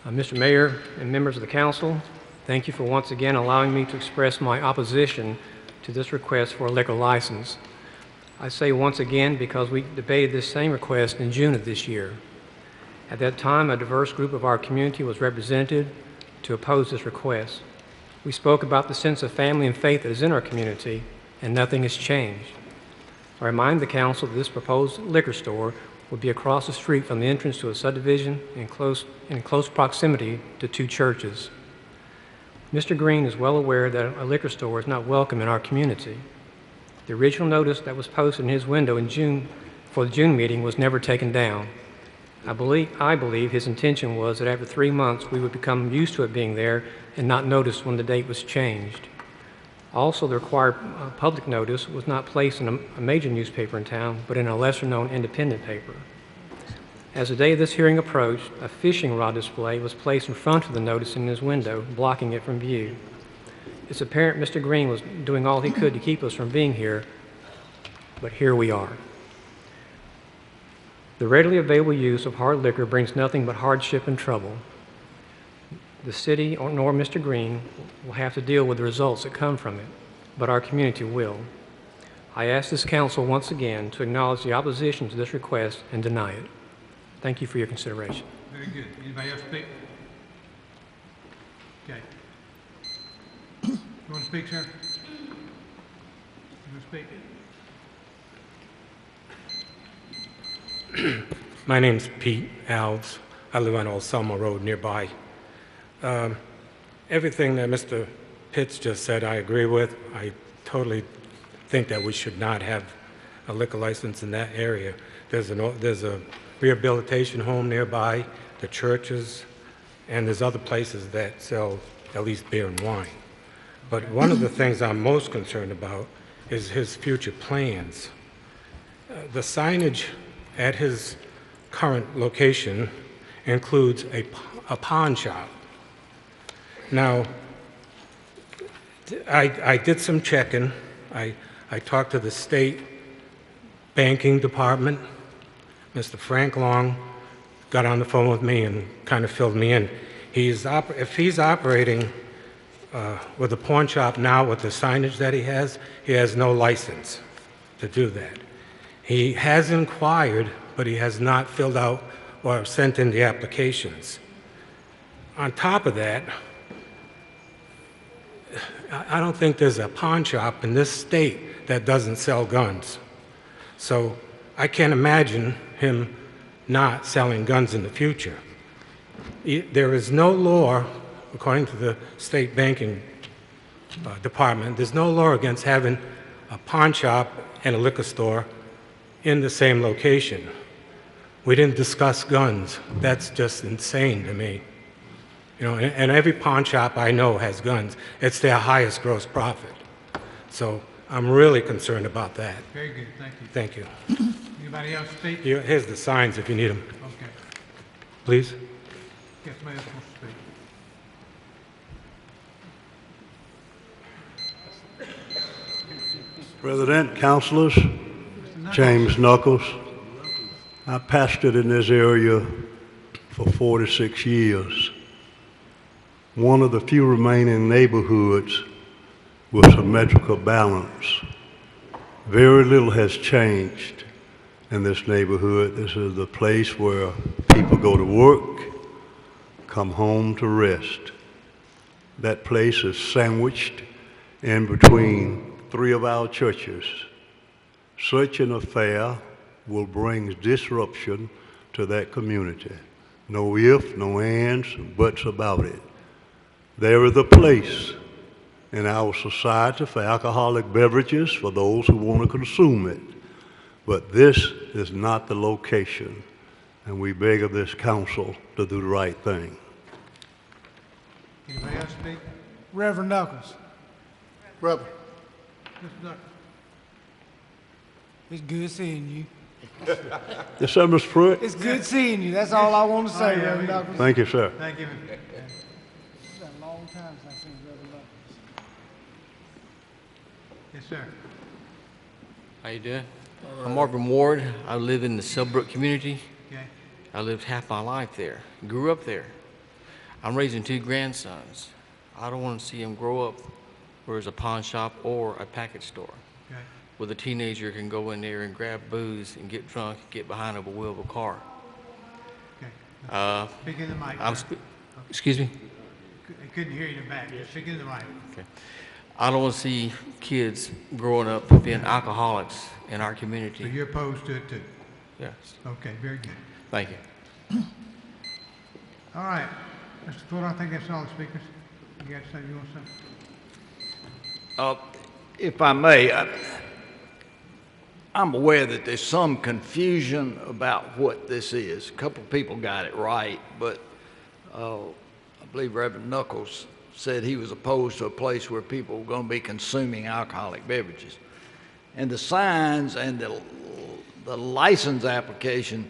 S9: Mr. Mayor and members of the council, thank you for once again allowing me to express my opposition to this request for a liquor license. I say once again because we debated this same request in June of this year. At that time, a diverse group of our community was represented to oppose this request. We spoke about the sense of family and faith that is in our community, and nothing has changed. I remind the council that this proposed liquor store would be across the street from the entrance to a subdivision in close proximity to two churches. Mr. Green is well aware that a liquor store is not welcome in our community. The original notice that was posted in his window in June for the June meeting was never taken down. I believe his intention was that after 3 months we would become used to it being there and not notice when the date was changed. Also, the required public notice was not placed in a major newspaper in town, but in a lesser-known independent paper. As the day of this hearing approached, a fishing rod display was placed in front of the notice in his window, blocking it from view. It's apparent Mr. Green was doing all he could to keep us from being here, but here we are. The readily available use of hard liquor brings nothing but hardship and trouble. The city nor Mr. Green will have to deal with the results that come from it, but our community will. I ask this council once again to acknowledge the opposition to this request and deny it. Thank you for your consideration.
S1: Very good. Anybody else speak? Okay. You want to speak, sir? You want to speak?
S10: My name's Pete Alves. I live on Old Selma Road nearby. Everything that Mr. Pitts just said, I agree with. I totally think that we should not have a liquor license in that area. There's a rehabilitation home nearby, the churches, and there's other places that sell at least beer and wine. But one of the things I'm most concerned about is his future plans. The signage at his current location includes a pawn shop. Now, I did some checking. I talked to the state banking department. Mr. Frank Long got on the phone with me and kind of filled me in. If he's operating with a pawn shop now with the signage that he has no license to do that. He has inquired, but he has not filled out or sent in the applications. On top of that, I don't think there's a pawn shop in this state that doesn't sell guns. So I can't imagine him not selling guns in the future. There is no law, according to the state banking department, there's no law against having a pawn shop and a liquor store in the same location. We didn't discuss guns. That's just insane to me. You know, and every pawn shop I know has guns. It's their highest gross profit. So I'm really concerned about that.
S1: Very good, thank you.
S10: Thank you.
S1: Anybody else speak?
S10: Here's the signs if you need them.
S1: Okay.
S10: Please.
S1: Yes, somebody else wants to speak.
S13: President, councilors, James Knuckles. I pastored in this area for 46 years. One of the few remaining neighborhoods with symmetrical balance. Very little has changed in this neighborhood. This is the place where people go to work, come home to rest. That place is sandwiched in between 3 of our churches. Such an affair will bring disruption to that community. No ifs, no ands, buts about it. There is a place in our society for alcoholic beverages for those who want to consume it. But this is not the location, and we beg of this council to do the right thing.
S1: Anybody else speak?
S2: Reverend Knuckles. Reverend.
S1: Mr. Knuckles.
S15: It's good seeing you.
S13: Yes, sir, Mr. Pruitt.
S15: It's good seeing you. That's all I want to say, Reverend Douglas.
S13: Thank you, sir.
S1: Thank you.
S15: It's been a long time since I've seen Reverend Douglas.
S1: Yes, sir.
S16: How you doing? I'm Marvin Ward. I live in the Subbrook community.
S1: Okay.
S16: I lived half my life there. Grew up there. I'm raising 2 grandsons. I don't want to see them grow up where there's a pawn shop or a package store.
S1: Okay.
S16: Where the teenager can go in there and grab booze and get drunk and get behind a wheel of a car.
S1: Okay. Speak in the mic.
S16: Excuse me?
S1: I couldn't hear you in the back. Just speak in the mic.
S16: Okay. I don't want to see kids growing up being alcoholics in our community.
S1: So you're opposed to it too?
S16: Yes.
S1: Okay, very good.
S16: Thank you.
S1: All right. Mr. Fuller, I think that's all the speakers. You got something you want to say?
S17: If I may, I'm aware that there's some confusion about what this is. A couple of people got it right, but I believe Reverend Knuckles said he was opposed to a place where people were going to be consuming alcoholic beverages. And the signs and the license application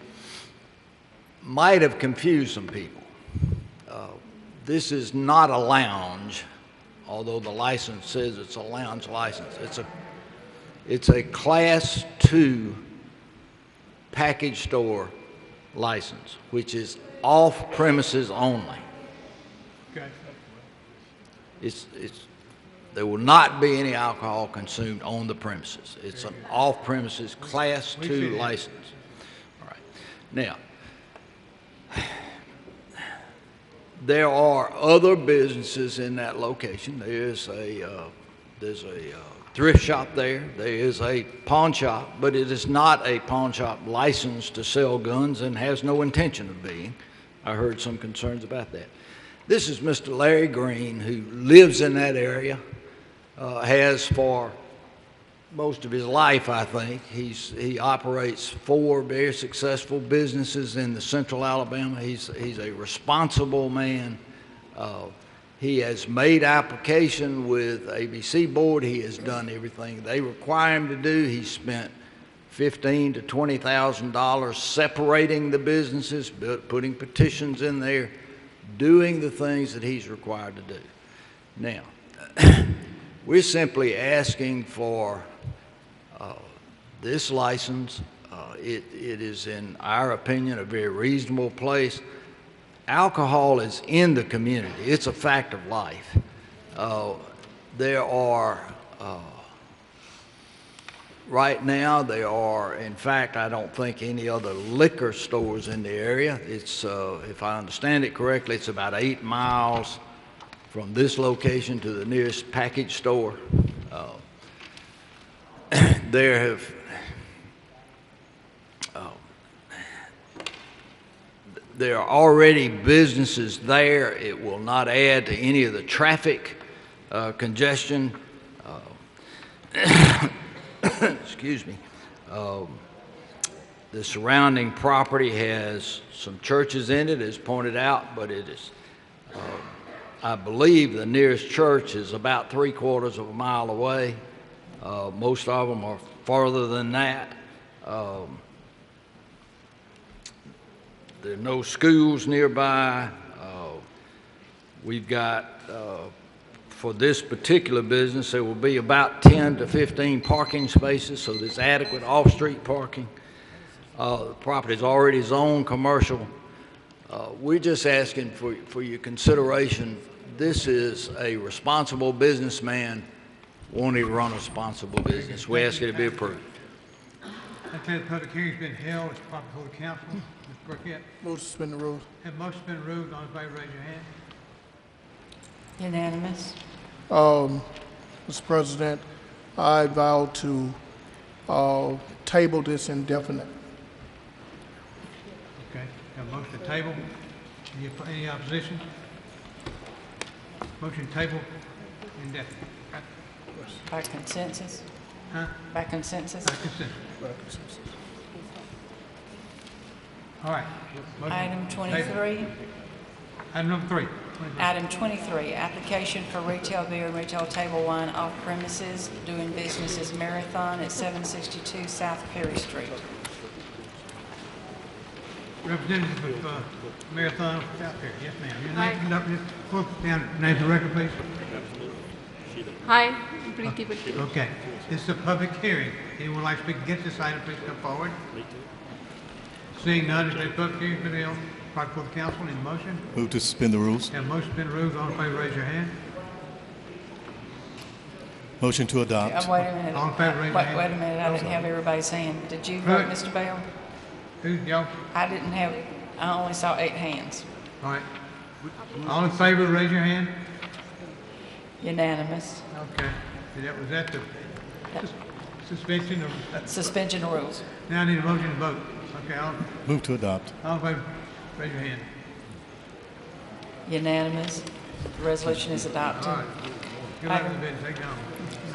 S17: might have confused some people. This is not a lounge, although the license says it's a lounge license. It's a Class 2 package store license, which is off premises only.
S1: Okay.
S17: There will not be any alcohol consumed on the premises. It's an off premises Class 2 license. All right. Now, there are other businesses in that location. There's a thrift shop there. There is a pawn shop, but it is not a pawn shop licensed to sell guns and has no intention of being. I heard some concerns about that. This is Mr. Larry Green, who lives in that area, has for most of his life, I think. He operates 4 very successful businesses in the central Alabama. He's a responsible man. He has made application with ABC Board. He has done everything they require him to do. He spent $15,000 to $20,000 separating the businesses, putting petitions in there, doing the things that he's required to do. Now, we're simply asking for this license. It is, in our opinion, a very reasonable place. Alcohol is in the community. It's a fact of life. There are, right now, in fact, I don't think any other liquor stores in the area. It's, if I understand it correctly, it's about 8 miles from this location to the nearest package store. There are already businesses there. It will not add to any of the traffic congestion. Excuse me. The surrounding property has some churches in it, as pointed out, but it is, I believe the nearest church is about 3/4 of a mile away. Most of them are farther than that. There are no schools nearby. We've got, for this particular business, there will be about 10 to 15 parking spaces, so there's adequate off-street parking. The property is already zoned commercial. We're just asking for your consideration. This is a responsible businessman wanting to run a responsible business. We ask it to be approved.
S1: I tell you, the public hearing's been held. It's proper before the council. Mr. Burkett.
S2: Move to suspend the rules.
S1: Have motion suspend the rules. All in favor, raise your hand.
S5: Unanimous.
S2: Mr. President, I vow to table this indefinite.
S1: Okay. Have a motion to table. Any opposition? Motion to table indefinite.
S5: By consensus?
S1: Huh?
S5: By consensus?
S1: By consensus. All right. Motion
S5: Item
S1: table.
S5: 23.
S1: Item number 3.
S5: Item 23, application for retail beer and retail table wine off premises, doing business as Marathon at 762 South Perry Street.
S1: Representative of Marathon out there. Yes, ma'am. Your name, name for the record, please.
S11: Hi, Preeti Patel.
S1: Okay. This is a public hearing. Anyone like to speak against this item, please come forward. Seeing none, the public hearing has been held. Proper for the council. Need a motion?
S22: Move to suspend the rules.
S1: Have a motion to suspend the rules. All in favor, raise your hand.
S22: Motion to adopt.
S5: Wait a minute.
S1: All in favor, raise your hand.
S5: Wait a minute, I didn't have everybody's hand. Did you vote,
S1: Right.
S5: Mr. Bell?
S1: Who, y'all?
S5: I didn't have, I only saw 8 hands.
S1: All right. All in favor, raise your hand.
S5: Unanimous.
S1: Okay. Was that the suspension of?
S5: Suspension of rules.
S1: Now I need a motion to vote. Okay,
S22: Move to adopt.
S1: all in favor, raise your hand.
S5: Unanimous. The resolution is adopted.
S1: All right. Good luck with the business. Take it on.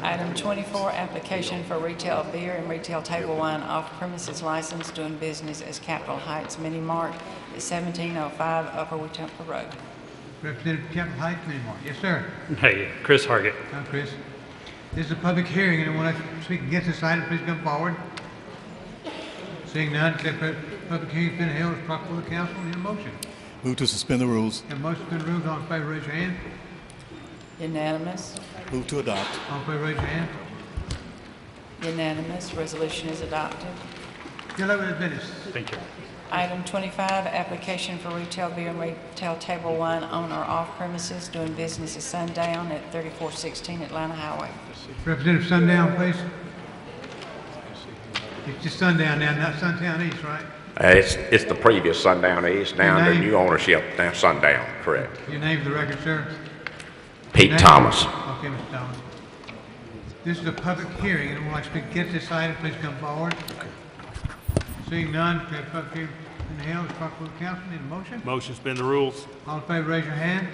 S5: Item 24, application for retail beer and retail table wine off-premises license doing business as Capitol Heights Mini Mart at 1705 Upper Wetumpka Road.
S1: Representative Capitol Heights, anymore. Yes, sir.
S19: Hey, Chris Hargett.
S1: Hi, Chris. This is a public hearing. Anyone like to speak against this item, please come forward. Seeing none, except for public hearing has been held as proper for the council. Need a motion?
S22: Move to suspend the rules.
S1: Have a motion to suspend the rules. All in favor, raise your hand.
S5: Unanimous.
S22: Move to adopt.
S1: All in favor, raise your hand.
S5: Unanimous. Resolution is adopted.
S1: Good luck with the business.
S19: Thank you.
S5: Item 25, application for retail beer and retail table wine on or off premises doing business as Sundown at 3416 Atlanta Highway.
S1: Representative Sundown, please. It's just Sundown now, not Sundown East, right?
S20: It's the previous Sundown East, now under
S1: name?
S20: new ownership, now Sundown, correct.
S1: Your name for the record, sir?
S20: Pete
S1: Name?
S20: Thomas.
S1: Okay, Mr. Thomas. This is a public hearing. Anyone like to speak against this item, please come forward. Seeing none, the public hearing in the held is proper for the council. Need a motion?
S19: Motion to suspend the rules.
S1: All in favor, raise your hand.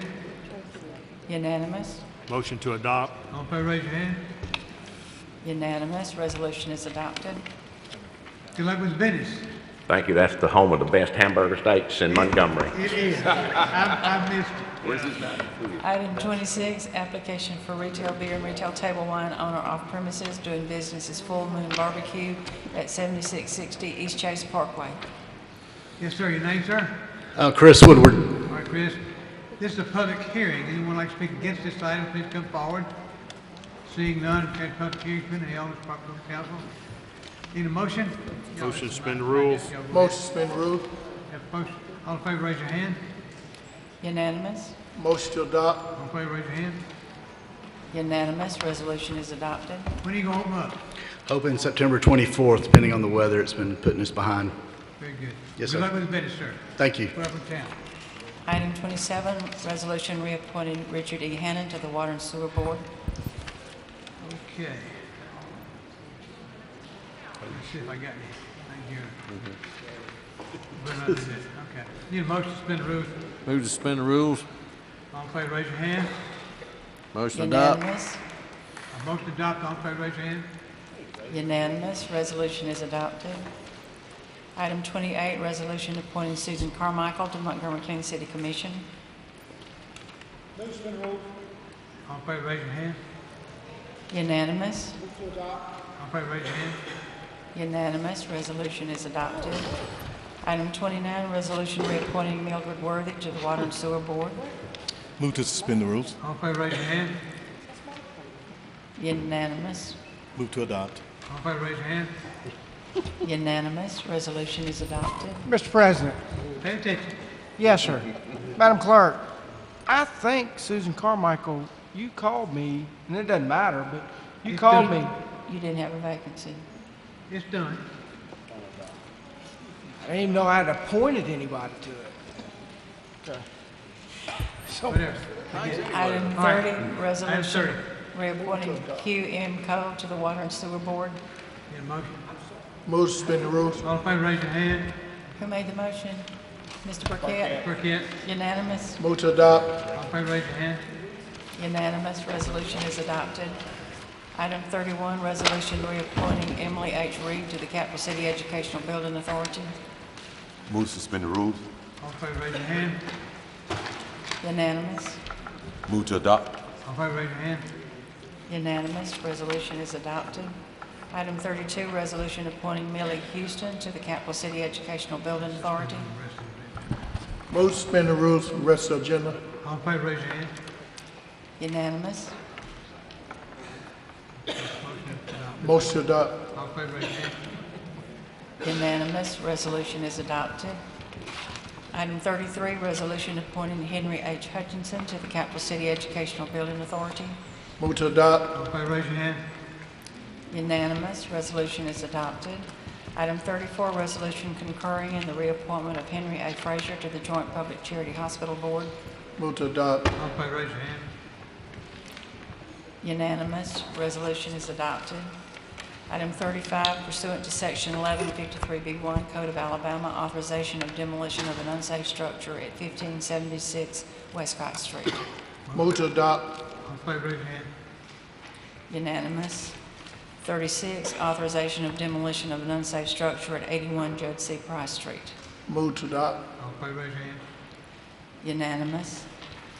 S5: Unanimous.
S19: Motion to adopt.
S1: All in favor, raise your hand.
S5: Unanimous. Resolution is adopted.
S1: Good luck with business.
S20: Thank you, that's the home of the best hamburger steaks in Montgomery.
S1: It is. I missed it.
S20: Where's this guy?
S5: Item 26, application for retail beer and retail table wine on or off premises doing business as Full Moon Barbecue at 7660 East Chase Parkway.
S1: Yes, sir. Your name, sir?
S21: Chris Woodward.
S1: All right, Chris. This is a public hearing. Anyone like to speak against this item, please come forward. Seeing none, the public hearing's been held as proper for the council. Need a motion?
S19: Motion to suspend the rules.
S2: Motion to suspend the rules.
S1: Have a motion. All in favor, raise your hand.
S5: Unanimous.
S2: Motion to adopt.
S1: All in favor, raise your hand.
S5: Unanimous. Resolution is adopted.
S1: When are you going to open up?
S21: Open September 24th, depending on the weather. It's been putting us behind.
S1: Very good.
S21: Yes,
S1: Good
S21: sir.
S1: luck with the business, sir.
S21: Thank you.
S1: Put up in town.
S5: Item 27, resolution reappointing Richard E. Hannon to the Water and Sewer Board.
S1: Okay. Let's see if I got any. Thank you. We're not doing this. Okay. Need a motion to suspend the rules.
S23: Move to suspend the rules.
S1: All in favor, raise your hand.
S23: Motion to adopt.
S5: Unanimous.
S1: A motion to adopt. All in favor, raise your hand.
S5: Unanimous. Resolution is adopted. Item 28, resolution appointing Susan Carmichael to Montgomery County City Commission.
S1: Move to suspend the rules. All in favor, raise your hand.
S5: Unanimous.
S1: Move to adopt. All in favor, raise your hand.
S5: Unanimous. Resolution is adopted. Item 29, resolution reappointing Mildred Worthy to the Water and Sewer Board.
S22: Move to suspend the rules.
S1: All in favor, raise your hand.
S5: Unanimous.
S22: Move to adopt.
S1: All in favor, raise your hand.
S5: Unanimous. Resolution is adopted.
S15: Mr. President.
S1: Pay attention.
S15: Yes, sir. Madam Clerk, I think Susan Carmichael, you called me, and it doesn't matter, but you called me.
S5: You didn't have a vacancy.
S1: It's done.
S15: I didn't even know I had appointed anybody to it. Okay. So,
S1: Whatever.
S5: Item 30,
S1: All right. Item
S5: resolution
S1: 30.
S5: reappointing Hugh M. Cole to the Water and Sewer Board.
S1: Need a motion?
S2: Move to suspend the rules.
S1: All in favor, raise your hand.
S5: Who made the motion? Mr. Burkett?
S1: Burkett.
S5: Unanimous?
S2: Move to adopt.
S1: All in favor, raise your hand.
S5: Unanimous. Resolution is adopted. Item 31, resolution reappointing Emily H. Reed to the Capital City Educational Building Authority.
S12: Move to suspend the rules.
S1: All in favor, raise your hand.
S5: Unanimous?
S12: Move to adopt.
S1: All in favor, raise your hand.
S5: Unanimous. Resolution is adopted. Item 32, resolution appointing Millie Houston to the Capital City Educational Building Authority.
S2: Move to suspend the rules for the rest of the agenda.
S1: All in favor, raise your hand.
S5: Unanimous.
S2: Motion to adopt.
S1: All in favor, raise your hand.
S5: Unanimous. Resolution is adopted. Item 33, resolution appointing Henry H. Hutchinson to the Capital City Educational Building Authority.
S2: Move to adopt.
S1: All in favor, raise your hand.
S5: Unanimous. Resolution is adopted. Item 34, resolution concurring in the reappointment of Henry A. Frazier to the Joint Public Charity Hospital Board.
S2: Move to adopt.
S1: All in favor, raise your hand.
S5: Unanimous. Resolution is adopted. Item 35, pursuant to Section 1153B1 Code of Alabama, authorization of demolition of an unsafe structure at 1576 Westcott Street.
S2: Move to adopt.
S1: All in favor, raise your hand.
S5: Unanimous. 36, authorization of demolition of an unsafe structure at 81 Judge C. Price Street.
S2: Move to adopt.
S1: All in favor, raise your hand.
S5: Unanimous.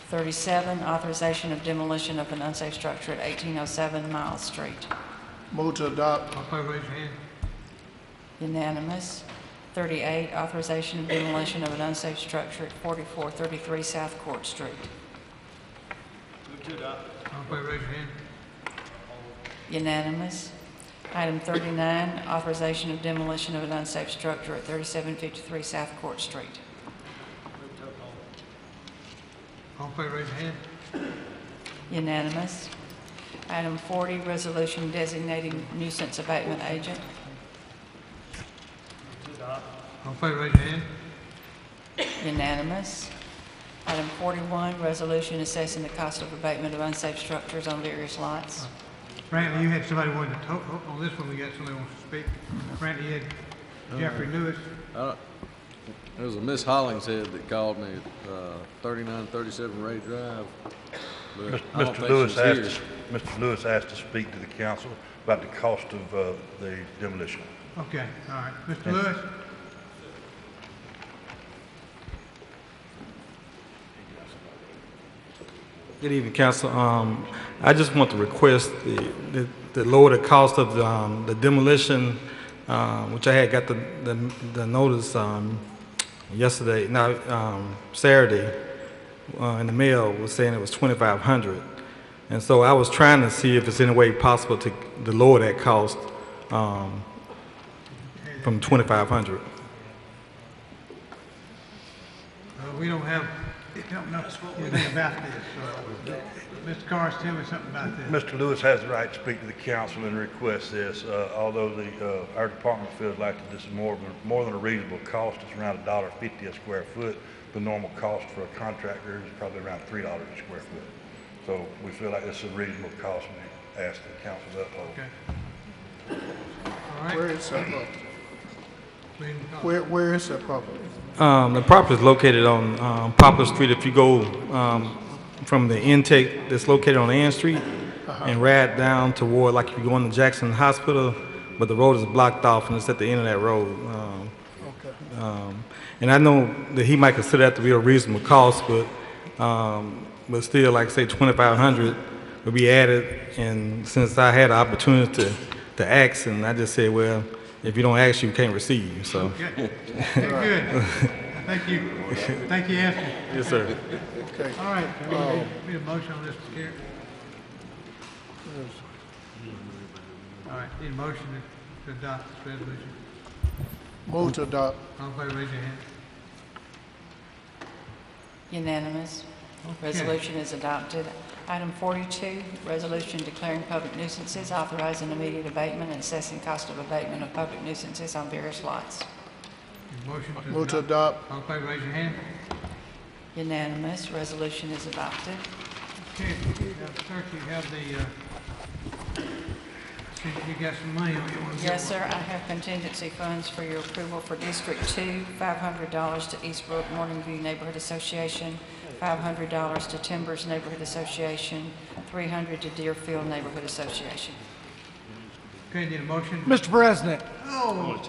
S5: 37, authorization of demolition of an unsafe structure at 1807 Miles Street.
S2: Move to adopt.
S1: All in favor, raise your hand.
S5: Unanimous. 38, authorization of demolition of an unsafe structure at 4433 South Court Street.
S1: Move to adopt. All in favor, raise your hand.
S5: Unanimous. Item 39, authorization of demolition of an unsafe structure at 3753 South Court Street.
S1: All in favor, raise your hand.
S5: Unanimous. Item 40, resolution designating nuisance abatement agent.
S1: All in favor, raise your hand.
S5: Unanimous. Item 41, resolution assessing the cost of abatement of unsafe structures on various lots.
S1: Brantley, you had somebody wanting to talk, on this one we got somebody wants to speak. Brantley, you had Jeffrey Lewis.
S23: There was a Miss Hollingshead that called me at 3937 Ray Drive. But I don't
S3: Mr.
S23: think she's here.
S3: Lewis asked to speak to the council about the cost of the demolition.
S1: Okay, all right. Mr. Lewis?
S4: Good evening, Council. I just want to request the lower the cost of the demolition, which I had got the notice yesterday, Saturday, in the mail was saying it was $2,500, and so I was trying to see if it's any way possible to lower that cost from $2,500.
S1: We don't know anything about this. Mr. Carrs, tell me something about this.
S3: Mr. Lewis has the right to speak to the council and request this, although our department feels like that this is more than a reasonable cost. It's around $1.50 a square foot. The normal cost for a contractor is probably around $3 a square foot. So we feel like this is a reasonable cost, and we ask the council to uphold.
S1: Okay. All right.
S2: Where is that property? Where is that property?
S4: The property is located on Poplar Street. If you go from the intake that's located on Ann Street and ride down toward, like if you go into Jackson Hospital, but the road is blocked off and it's at the end of that road. And I know that he might consider that to be a reasonable cost, but still, like I say, $2,500 will be added. And since I had the opportunity to ask, and I just said, well, if you don't ask, you can't receive. So.
S1: Okay. Good. Thank you. Thank you, Anthony.
S4: Yes, sir.
S1: Okay. All right. Need a motion on this, Gary? All right. Need a motion to adopt this resolution.
S2: Move to adopt.
S1: All in favor, raise your hand.
S5: Unanimous.
S1: Okay.
S5: Resolution is adopted. Item 42, resolution declaring public nuisances, authorizing immediate abatement and assessing cost of abatement of public nuisances on various lots.
S1: Motion to
S2: Move to adopt.
S1: All in favor, raise your hand.
S5: Unanimous. Resolution is adopted.
S1: Okay, clerk, you have you got some money on you.
S5: Yes, sir. I have contingency funds for your approval for District 2, $500 to Eastbrook Morning View Neighborhood Association, $500 to Timbers Neighborhood Association, $300 to Deerfield Neighborhood Association.
S1: Okay, need a motion?
S15: Mr. President.
S1: Oh,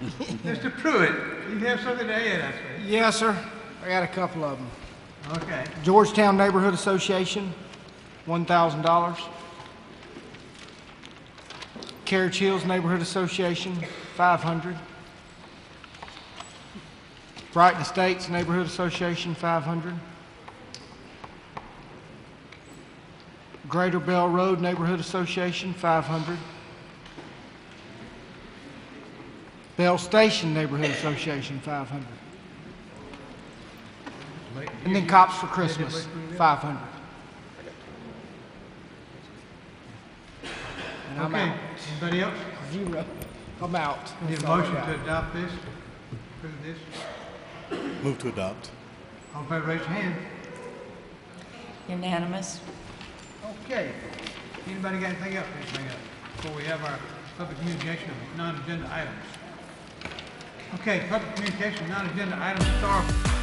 S1: Mr. Pruitt, you have something to add, I see.
S15: Yes, sir. I got a couple of them.
S1: Okay.
S15: Georgetown Neighborhood Association, $1,000. Carriage Hills Neighborhood Association, 500. Brighton Estates Neighborhood Association, 500. Greater Bell Road Neighborhood Association, 500. Bell Station Neighborhood Association, 500. And then Cops for Christmas, 500. And I'm
S1: Okay,
S15: out.
S1: anybody else?
S15: 0. I'm out.
S1: Need
S15: That's
S1: a
S15: all I
S1: motion
S15: got.
S1: to adopt this? Approve this?
S22: Move to adopt.
S1: All in favor, raise your hand.
S5: Unanimous.
S1: Okay. Anybody got anything else? Before we have our public communication of non-agenda items. Okay, public communication, non-agenda items, star.